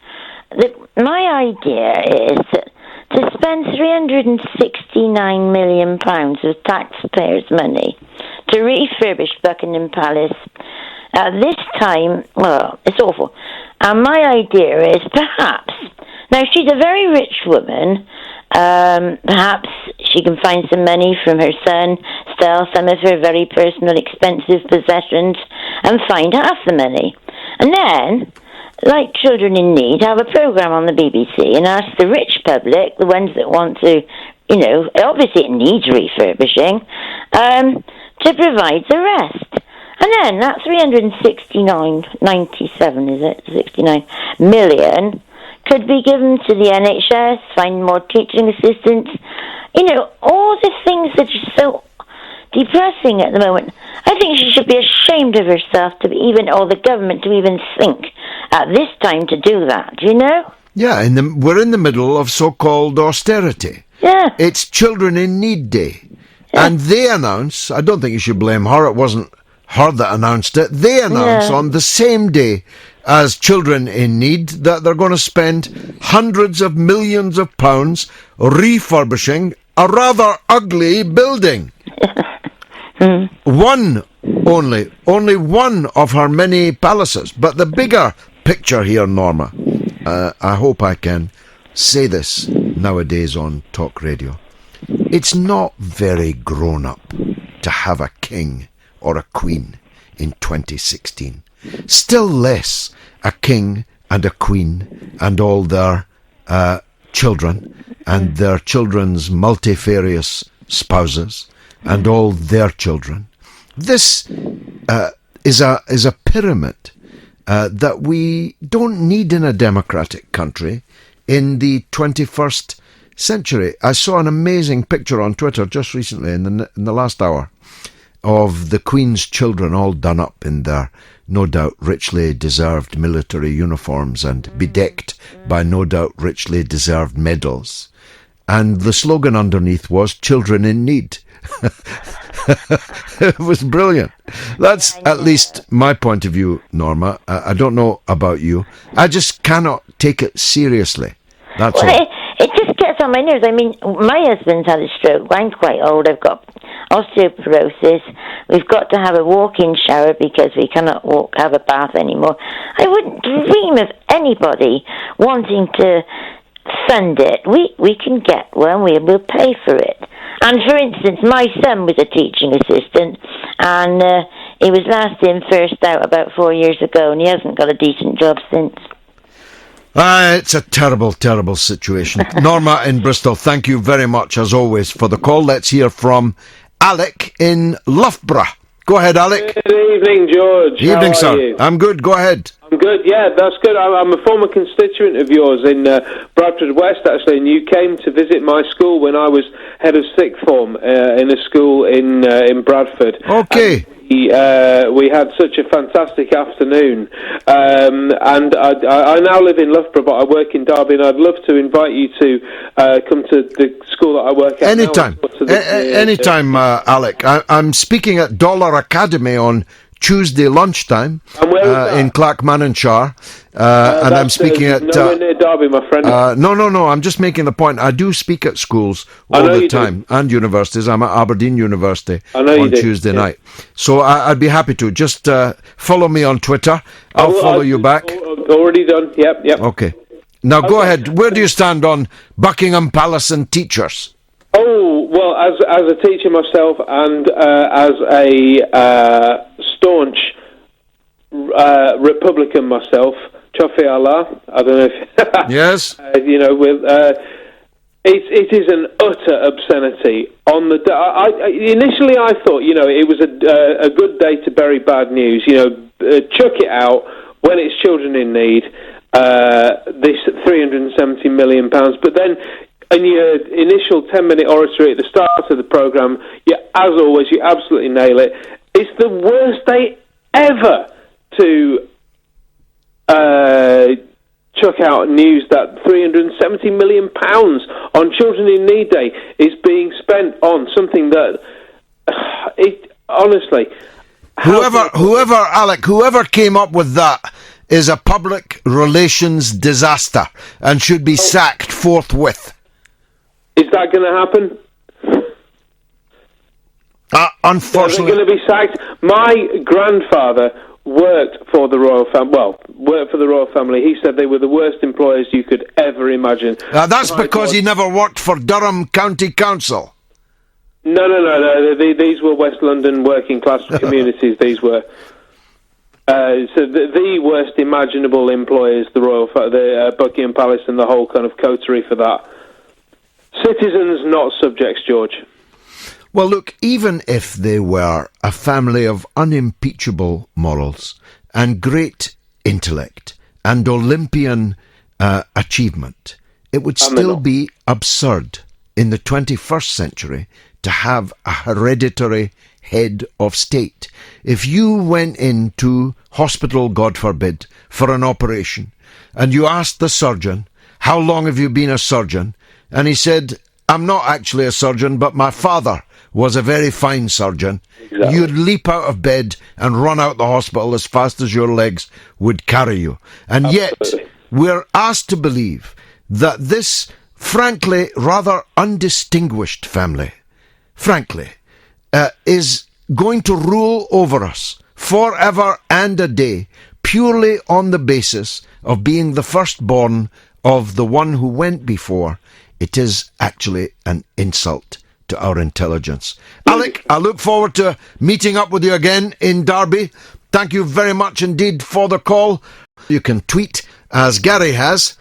My idea is that to spend £369 million of taxpayers' money to refurbish Buckingham Palace at this time, well, it's awful. And my idea is perhaps, now she's a very rich woman, perhaps she can find some money from her son, sell some of her very personal expensive possessions, and find half the money. And then, like Children in Need, have a programme on the BBC and ask the rich public, the ones that want to, obviously it needs refurbishing, to provide the rest. And then that 69 million could be given to the NHS, find more teaching assistants, all the things that are so depressing at the moment. I think she should be ashamed of herself or the government to even think at this time to do that, do you know? Yeah, we're in the middle of so-called austerity. Yeah. It's Children in Need Day. Yeah. And they announce, I don't think you should blame her, it wasn't her that announced it, they announce on the same day as Children in Need that they're going to spend hundreds of millions of pounds refurbishing a rather ugly building. Only one of her many palaces. But the bigger picture here, Norma, I hope I can say this nowadays on Talk Radio. It's not very grown up to have a king or a queen in 2016. Still less a king and a queen and all their children and their children's multifarious spouses and all their children. This is a pyramid that we don't need in a democratic country in the 21st century. I saw an amazing picture on Twitter just recently in the last hour of the Queen's children all done up in their no doubt richly deserved military uniforms and bedecked by no doubt richly deserved medals. And the slogan underneath was Children in Need. It was brilliant. That's at least my point of view, Norma. I don't know about you. I just cannot take it seriously. That's all. It just gets on my nerves. I mean, my husband's had a stroke. I'm quite old. I've got osteoporosis. We've got to have a walk-in shower because we cannot have a bath anymore. I wouldn't dream of anybody wanting to fund it. We can get one. We'll pay for it. And for instance, my son was a teaching assistant, and he was last in, first out about 4 years ago, and he hasn't got a decent job since. It's a terrible, terrible situation. Norma in Bristol, thank you very much, as always, for the call. Let's hear from Alec in Loughborough. Go ahead, Alec. Good evening, George. Evening, How sir. are you? I'm good. Go ahead. I'm good, yeah, that's good. I'm a former constituent of yours in Bradford West, actually, and you came to visit my school when I was head of sixth form in a school in Bradford. Okay. We had such a fantastic afternoon, and I now live in Loughborough, but I work in Derby, and I'd love to invite you to come to the school that I work at. Anytime. Anytime, Alec. I'm speaking at Dollar Academy on Tuesday lunchtime in Clackmannanshire, and I'm speaking at nowhere near Derby, my friend. No. I'm just making the point. I do speak at schools all the time and universities. I'm at Aberdeen University on Tuesday night, so I'd be happy to just follow me on Twitter. I'll follow you back. Already done. Yep. Okay. Now go ahead. Where do you stand on Buckingham Palace and teachers? Oh, well, as a teacher myself and as a staunch Republican myself, Chofi Allah, I don't know if... Yes. It is an utter obscenity. Initially I thought, it was a good day to bury bad news, chuck it out when it's children in need, this £370 million, but then... in your initial 10-minute oratory at the start of the programme, as always, you absolutely nail it. It's the worst day ever to chuck out news that £370 million on Children in Need Day is being spent on something that, honestly... Whoever came up with that is a public relations disaster and should be sacked forthwith. Is that going to happen? Unfortunately. They're going to be sacked. My grandfather worked for the royal family. He said they were the worst employers you could ever imagine. That's because he never worked for Durham County Council. No. These were West London working class communities. These were. So the worst imaginable employers, the Buckingham Palace and the whole kind of coterie for that. Citizens, not subjects, George. Well, look, even if they were a family of unimpeachable morals and great intellect and Olympian achievement, it would still be absurd in the 21st century to have a hereditary head of state. If you went into hospital, God forbid, for an operation, and you asked the surgeon, how long have you been a surgeon? And he said, I'm not actually a surgeon, but my father was a very fine surgeon. Exactly. You'd leap out of bed and run out the hospital as fast as your legs would carry you. And yet, we're asked to believe that this, frankly, rather undistinguished family, is going to rule over us forever and a day, purely on the basis of being the firstborn of the one who went before. It is actually an insult to our intelligence. Alec, I look forward to meeting up with you again in Derby. Thank you very much indeed for the call. You can tweet, as Gary has.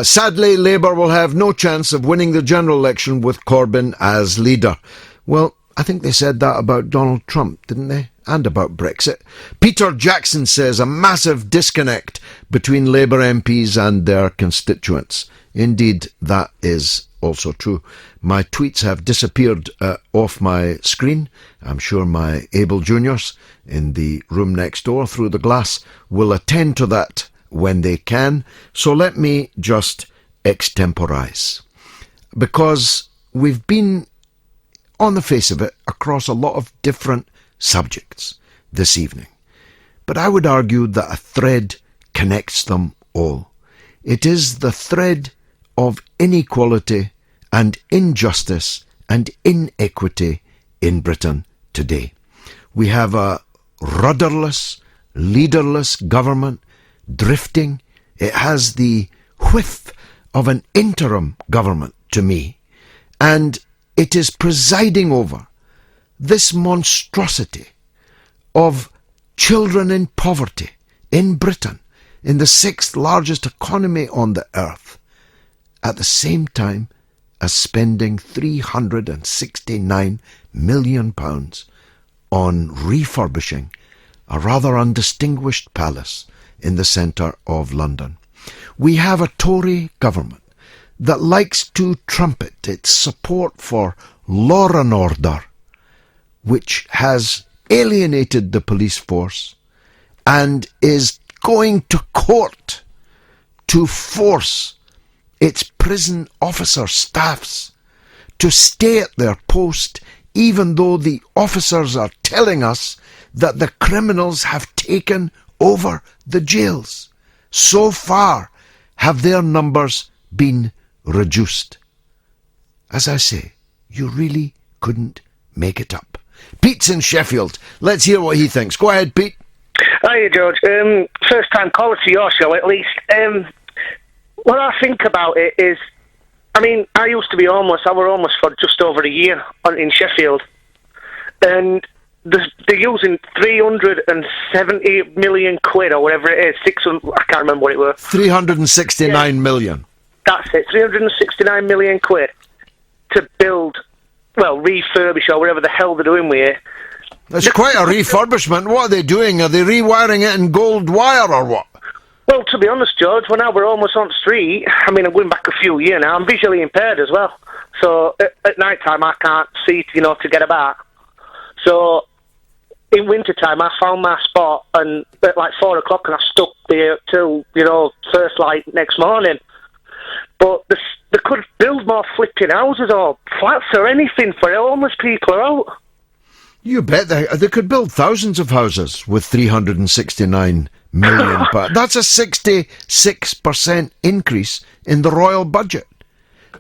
Sadly, Labour will have no chance of winning the general election with Corbyn as leader. Well, I think they said that about Donald Trump, didn't they? And about Brexit. Peter Jackson says a massive disconnect between Labour MPs and their constituents. Indeed, that is also true. My tweets have disappeared off my screen. I'm sure my able juniors in the room next door through the glass will attend to that when they can. So let me just extemporise. Because we've been, on the face of it, across a lot of different subjects this evening. But I would argue that a thread connects them all. It is the thread of inequality and injustice and inequity in Britain today. We have a rudderless, leaderless government drifting. It has the whiff of an interim government to me, and it is presiding over this monstrosity of children in poverty in Britain, in the 6th largest economy on the earth, at the same time as spending £369 million on refurbishing a rather undistinguished palace in the centre of London. We have a Tory government that likes to trumpet its support for law and order, which has alienated the police force and is going to court to force its prison officer staffs to stay at their post, even though the officers are telling us that the criminals have taken over the jails. So far have their numbers been reduced. As I say, you really couldn't make it up. Pete's in Sheffield. Let's hear what he thinks. Go ahead, Pete. Hiya, George. First time caller to your show, at least. What I think about it is, I mean, I were homeless for just over a year in Sheffield, and they're using 370 million quid or whatever it is, 600, I can't remember what it was. 369 million. That's it, 369 million quid to build, refurbish or whatever the hell they're doing with it. That's quite a refurbishment. What are they doing? Are they rewiring it in gold wire or what? Well, to be honest, George, when I were almost on the street, I mean, I'm going back a few years now, I'm visually impaired as well. So at night time, I can't see, to get about. So in winter time, I found my spot and at like 4 o'clock, and I stuck there till, first light next morning. But they could build more flipping houses or flats or anything for homeless people out. You bet they could build thousands of houses with 369 million. That's a 66% increase in the royal budget,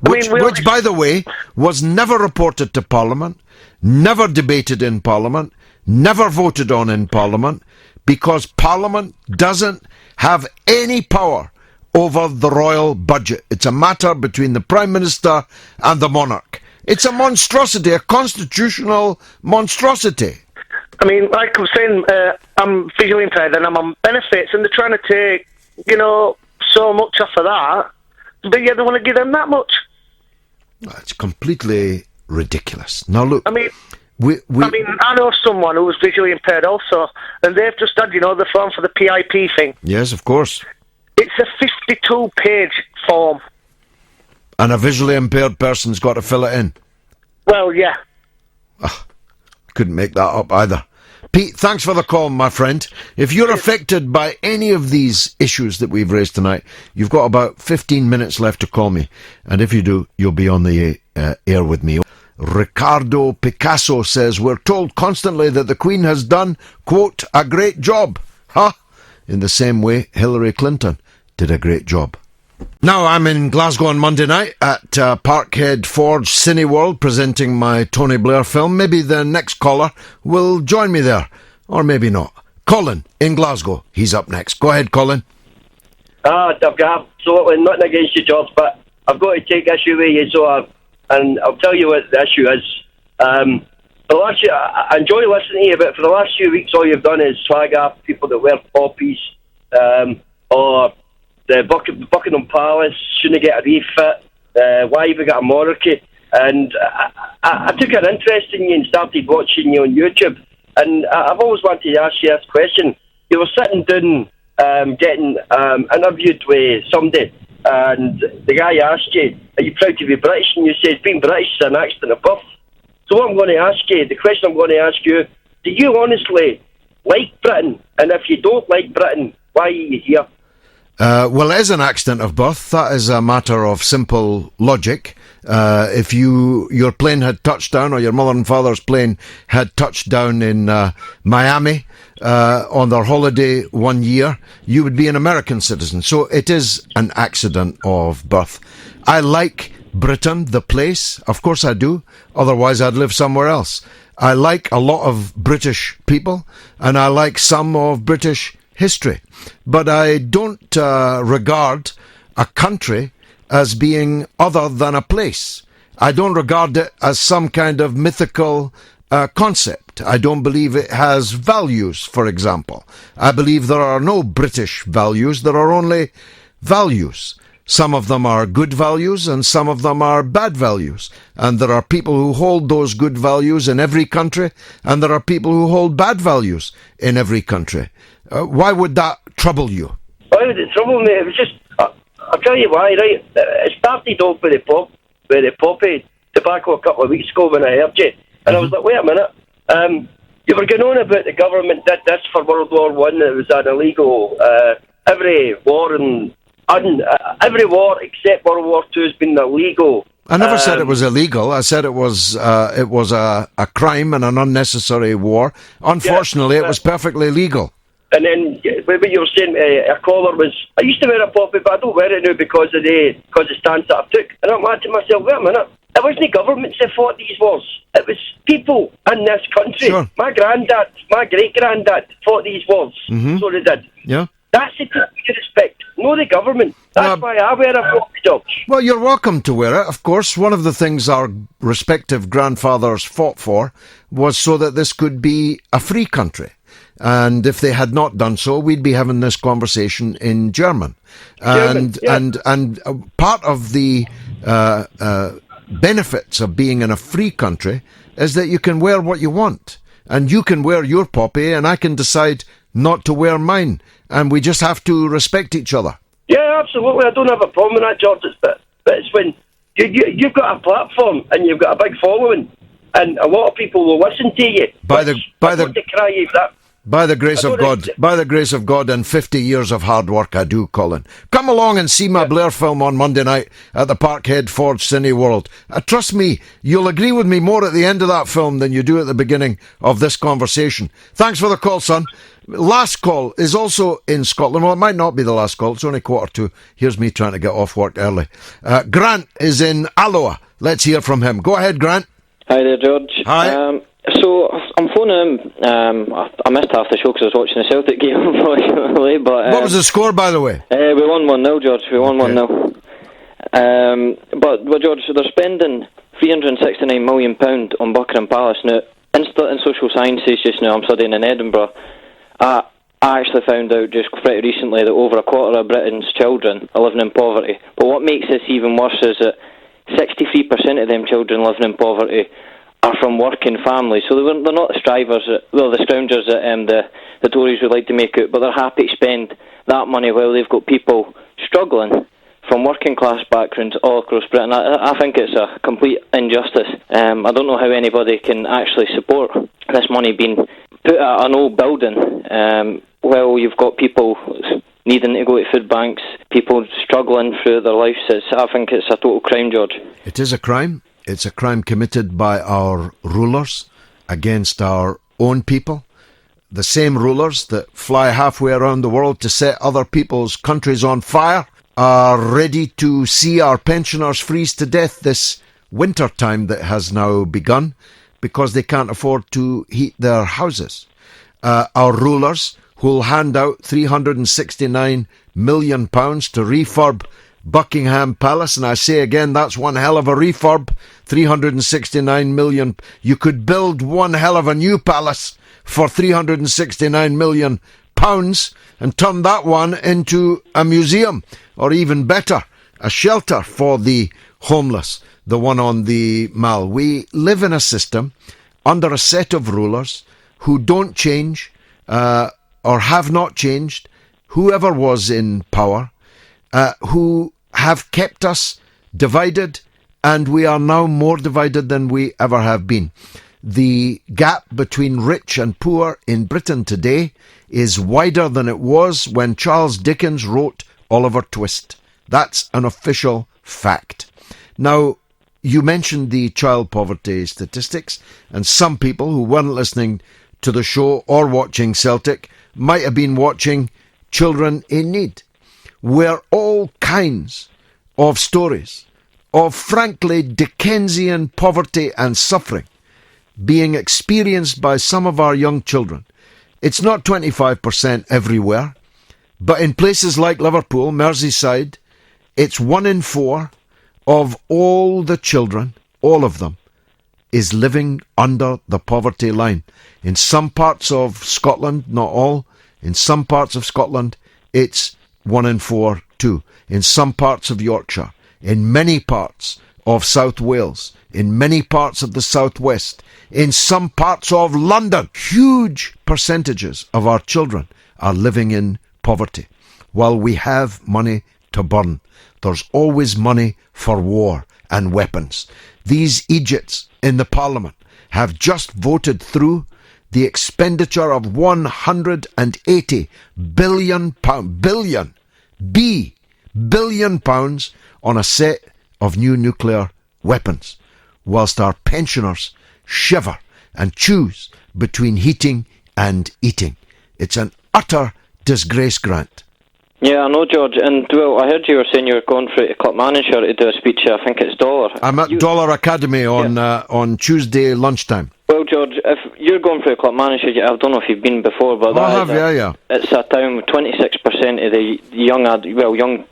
which, by the way, was never reported to Parliament, never debated in Parliament, never voted on in Parliament, because Parliament doesn't have any power over the royal budget. It's a matter between the Prime Minister and the monarch. It's a monstrosity, a constitutional monstrosity. I mean, like I was saying, I'm visually impaired and I'm on benefits, and they're trying to take, so much off of that, but yeah, they want to give them that much. It's completely ridiculous. Now, look, I know someone who was visually impaired also, and they've just had, the form for the PIP thing. Yes, of course. It's a 52-page form. And a visually impaired person's got to fill it in. Well, yeah. Couldn't make that up either. Pete, thanks for the call, my friend. If you're affected by any of these issues that we've raised tonight, you've got about 15 minutes left to call me. And if you do, you'll be on the air with me. Ricardo Picasso says, we're told constantly that the Queen has done, quote, a great job. In the same way, Hillary Clinton did a great job. Now, I'm in Glasgow on Monday night at Parkhead Forge Cineworld presenting my Tony Blair film. Maybe the next caller will join me there, or maybe not. Colin in Glasgow, he's up next. Go ahead, Colin. I've got absolutely nothing against you, George, but I've got to take issue with you, and I'll tell you what the issue is. The last year, I enjoy listening to you, but for the last few weeks, all you've done is slag off people that wear poppies, or the Buckingham Palace shouldn't get a refit, why have we got a monarchy? And I took an interest in you and started watching you on YouTube, and I've always wanted to ask you this question. You were sitting down getting interviewed with somebody, and the guy asked you, are you proud to be British? And you said, being British is an accident of birth. So what I'm going to ask you, the question I'm going to ask you, do you honestly like Britain? And if you don't like Britain, why are you here? Well, it is an accident of birth. That is a matter of simple logic. If your plane had touched down, or your mother and father's plane had touched down in Miami on their holiday one year, you would be an American citizen. So it is an accident of birth. I like Britain, the place. Of course I do. Otherwise I'd live somewhere else. I like a lot of British people, and I like some of British history. But I don't regard a country as being other than a place. I don't regard it as some kind of mythical concept. I don't believe it has values, for example. I believe there are no British values. There are only values. Some of them are good values and some of them are bad values. And there are people who hold those good values in every country, and there are people who hold bad values in every country. Why would that trouble you? Why would it trouble me? It was just, I'll tell you why, right? It started off with the poppy tobacco a couple of weeks ago when I heard you. And I was like, wait a minute. You were going on about the government did this for World War One. It was an illegal. Every war every war except World War Two has been illegal. I never said it was illegal. I said it was a crime and an unnecessary war. Unfortunately, it was perfectly legal. And then what you were saying, a collar was. I used to wear a poppy, but I don't wear it now because of the stance that I took. And I'm mad to myself. Wait a minute. It wasn't the governments that fought these wars. It was people in this country. Sure. My great-granddad fought these wars. Mm-hmm. So they did. Yeah. That's the people you respect, not the government. That's why I wear a poppy, George. Well, you're welcome to wear it, of course. One of the things our respective grandfathers fought for was so that this could be a free country. And if they had not done so, we'd be having this conversation in German. And part of the benefits of being in a free country is that you can wear what you want. And you can wear your poppy, and I can decide not to wear mine. And we just have to respect each other. Yeah, absolutely. I don't have a problem with that, George. But it's when you've got a platform and you've got a big following, and a lot of people will listen to you. By the grace of God and 50 years of hard work, I do, Colin. Come along and see my Blair film on Monday night at the Parkhead Forge Cineworld. Trust me, you'll agree with me more at the end of that film than you do at the beginning of this conversation. Thanks for the call, son. Last call is also in Scotland. Well, it might not be the last call. It's only 1:45. Here's me trying to get off work early. Grant is in Alloa. Let's hear from him. Go ahead, Grant. Hi there, George. Hi. So I'm phoning in. I missed half the show because I was watching the Celtic game, unfortunately. But what was the score, by the way? We won 1-0, George. We won 1-0. But George, they're spending £369 million on Buckingham Palace now. In social sciences just now, I'm studying in Edinburgh. I actually found out just pretty recently that over a quarter of Britain's children are living in poverty. But what makes this even worse is that 63% of them children living in poverty are from working families. So they're not the scroungers that the Tories would like to make out, but they're happy to spend that money while they've got people struggling from working class backgrounds all across Britain. I think it's a complete injustice. I don't know how anybody can actually support this money being put at an old building while you've got people needing to go to food banks, people struggling through their lives. I think it's a total crime, George. It is a crime. It's a crime committed by our rulers against our own people. The same rulers that fly halfway around the world to set other people's countries on fire are ready to see our pensioners freeze to death this winter time that has now begun because they can't afford to heat their houses. Our rulers who'll hand out £369 million to refurb Buckingham Palace, and I say again, that's one hell of a refurb. 369 million. You could build one hell of a new palace for 369 million pounds and turn that one into a museum, or even better, a shelter for the homeless, the one on the Mall. We live in a system under a set of rulers who don't change or have not changed, whoever was in power, who have kept us divided, and we are now more divided than we ever have been. The gap between rich and poor in Britain today is wider than it was when Charles Dickens wrote Oliver Twist. That's an official fact. Now, you mentioned the child poverty statistics, and some people who weren't listening to the show or watching Celtic might have been watching Children in Need, where all kinds of stories of frankly Dickensian poverty and suffering being experienced by some of our young children. It's not 25% everywhere, but in places like Liverpool, Merseyside, it's 1 in 4 of all the children, all of them, is living under the poverty line. In some parts of Scotland, not all, in some parts of Scotland, it's 1 in 4 too. In some parts of Yorkshire, in many parts of South Wales, in many parts of the Southwest, in some parts of London, huge percentages of our children are living in poverty. While we have money to burn, there's always money for war and weapons. These idiots in the Parliament have just voted through the expenditure of 180 billion pounds on a set of new nuclear weapons, whilst our pensioners shiver and choose between heating and eating. It's an utter disgrace, Grant. Yeah, I know, George, and well, I heard you were saying you were going for it to Clackmannanshire to do a speech. I think it's Dollar. I'm at Dollar Academy on Tuesday lunchtime. Well, George, if you're going for Clackmannanshire, I don't know if you've been before, but it's a town with 26% of the young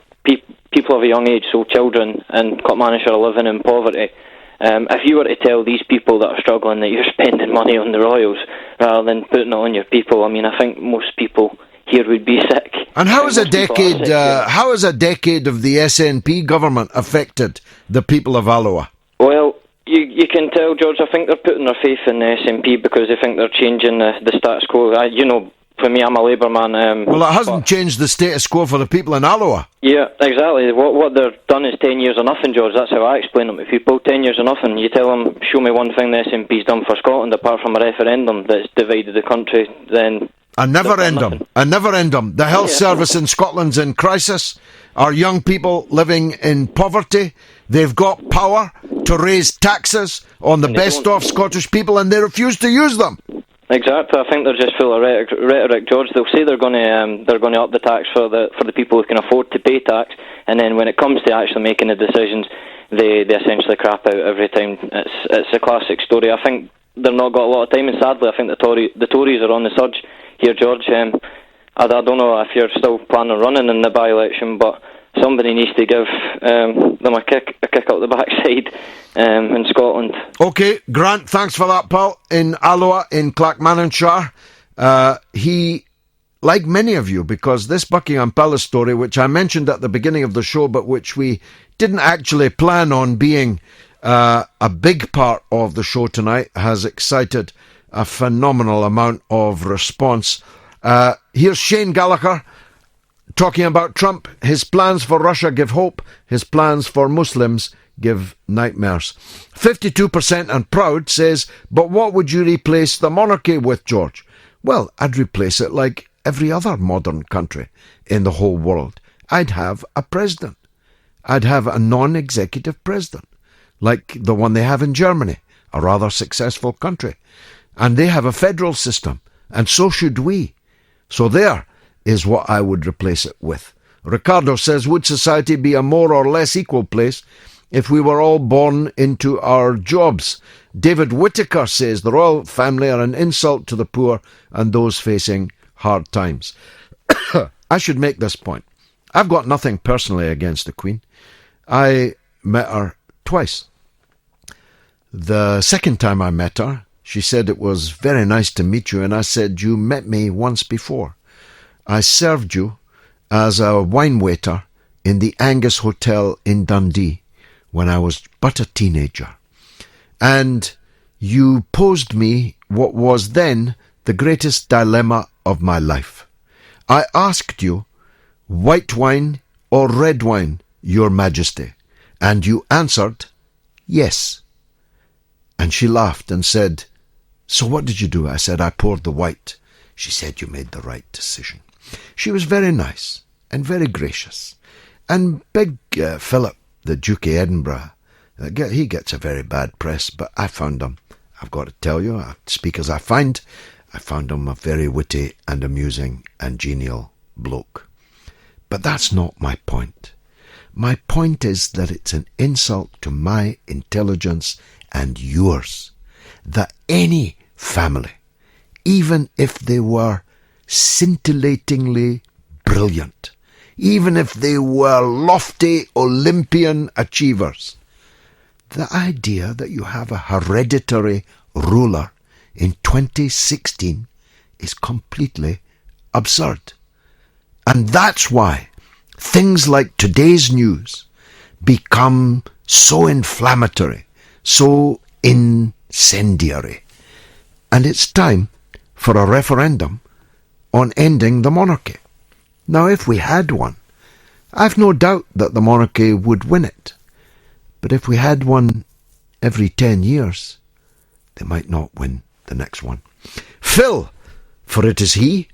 people of a young age, so children in Clackmannanshire are living in poverty. If you were to tell these people that are struggling that you're spending money on the Royals rather than putting it on your people, I mean, I think most people here would be sick. And how has a decade of the SNP government affected the people of Alloa? Well, you can tell, George, I think they're putting their faith in the SNP because they think they're changing the status quo. For me, I'm a Labour man. Well, it hasn't changed the status quo for the people in Alloa. Yeah, exactly. What they've done is 10 years of nothing, George. That's how I explain them to people. 10 years of nothing. You tell them, show me one thing the SNP's done for Scotland apart from a referendum that's divided the country, then... A never-endum. The health service in Scotland's in crisis. Our young people living in poverty. They've got power to raise taxes on the best-off Scottish people, and they refuse to use them. Exactly. I think they're just full of rhetoric, George. They'll say they're going to up the tax for the people who can afford to pay tax, and then when it comes to actually making the decisions, they essentially crap out every time. It's a classic story. I think they've not got a lot of time, and sadly, I think the Tories are on the surge here, George. I don't know if you're still planning on running in the by-election, but somebody needs to give them a kick out the backside in Scotland. Okay, Grant, thanks for that, pal. In Alloa, in Clackmannanshire, he, like many of you, because this Buckingham Palace story, which I mentioned at the beginning of the show, but which we didn't actually plan on being a big part of the show tonight, has excited a phenomenal amount of response. Here's Shane Gallagher talking about Trump. His plans for Russia give hope. His plans for Muslims give nightmares. 52% and proud says, but what would you replace the monarchy with, George? Well, I'd replace it like every other modern country in the whole world. I'd have a president. I'd have a non-executive president, like the one they have in Germany, a rather successful country. And they have a federal system, and so should we. So there is what I would replace it with. Ricardo says, would society be a more or less equal place if we were all born into our jobs? David Whittaker says, the royal family are an insult to the poor and those facing hard times. I should make this point. I've got nothing personally against the Queen. I met her twice. The second time I met her, she said it was very nice to meet you, and I said, you met me once before. I served you as a wine waiter in the Angus Hotel in Dundee when I was but a teenager. And you posed me what was then the greatest dilemma of my life. I asked you, white wine or red wine, Your Majesty? And you answered, yes. And she laughed and said, so what did you do? I said, I poured the white. She said, you made the right decision. She was very nice and very gracious. And big Philip, the Duke of Edinburgh, he gets a very bad press, but I found him, I've got to tell you, I speak as I found him a very witty and amusing and genial bloke. But that's not my point. My point is that it's an insult to my intelligence and yours that any family, even if they were scintillatingly brilliant, even if they were lofty Olympian achievers, The idea that you have a hereditary ruler in 2016 is completely absurd. And that's why things like today's news become so inflammatory, so incendiary. And it's time for a referendum on ending the monarchy. Now, if we had one, I've no doubt that the monarchy would win it. But if we had one every 10 years, they might not win the next one. Phil, for it is he,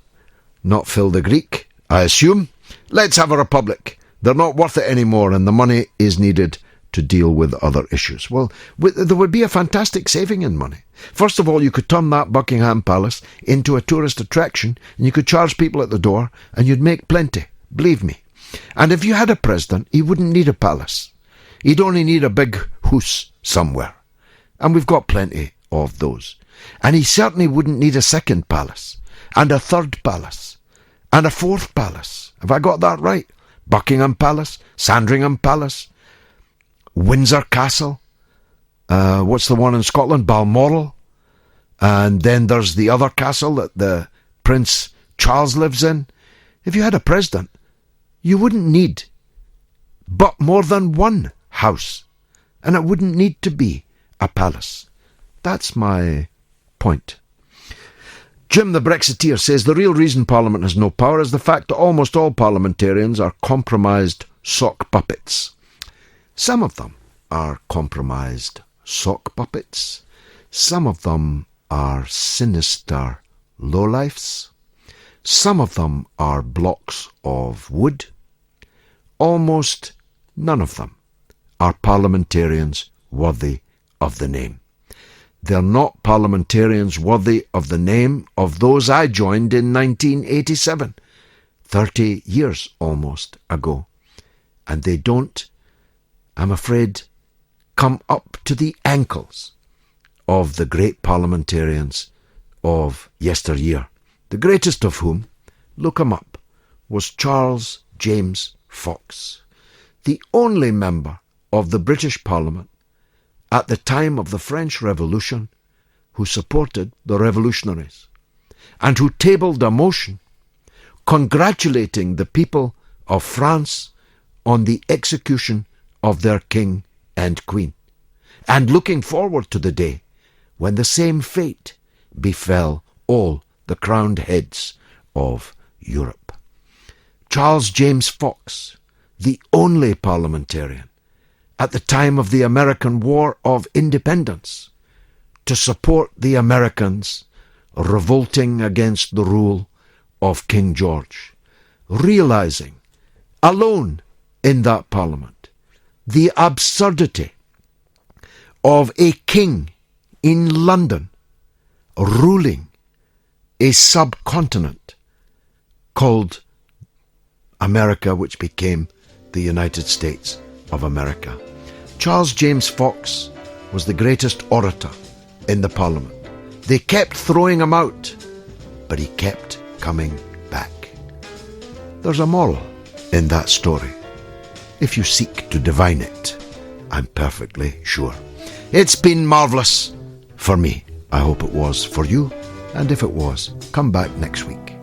not Phil the Greek, I assume. Let's have a republic. They're not worth it anymore, and the money is needed to deal with other issues. Well, there would be a fantastic saving in money. First of all, you could turn that Buckingham Palace into a tourist attraction, and you could charge people at the door, and you'd make plenty, believe me. And if you had a president, he wouldn't need a palace. He'd only need a big house somewhere. And we've got plenty of those. And he certainly wouldn't need a second palace, and a third palace, and a fourth palace. Have I got that right? Buckingham Palace, Sandringham Palace, Windsor Castle, what's the one in Scotland? Balmoral. And then there's the other castle that the Prince Charles lives in. If you had a president, you wouldn't need but more than one house, and it wouldn't need to be a palace. That's my point. Jim the Brexiteer says the real reason Parliament has no power is the fact that almost all parliamentarians are compromised sock puppets. Some of them are compromised sock puppets. Some of them are sinister lowlifes. Some of them are blocks of wood. Almost none of them are parliamentarians worthy of the name. They're not parliamentarians worthy of the name of those I joined in 1987, 30 years almost ago. And they don't, I'm afraid, come up to the ankles of the great parliamentarians of yesteryear. The greatest of whom, look him up, was Charles James Fox, the only member of the British Parliament at the time of the French Revolution who supported the revolutionaries and who tabled a motion congratulating the people of France on the execution of their king and queen, and looking forward to the day when the same fate befell all the crowned heads of Europe. Charles James Fox, the only parliamentarian at the time of the American War of Independence to support the Americans revolting against the rule of King George, realizing, alone in that parliament, the absurdity of a king in London ruling a subcontinent called America, which became the United States of America. Charles James Fox was the greatest orator in the Parliament. They kept throwing him out, but he kept coming back. There's a moral in that story. If you seek to divine it, I'm perfectly sure. It's been marvellous for me. I hope it was for you, and if it was, come back next week.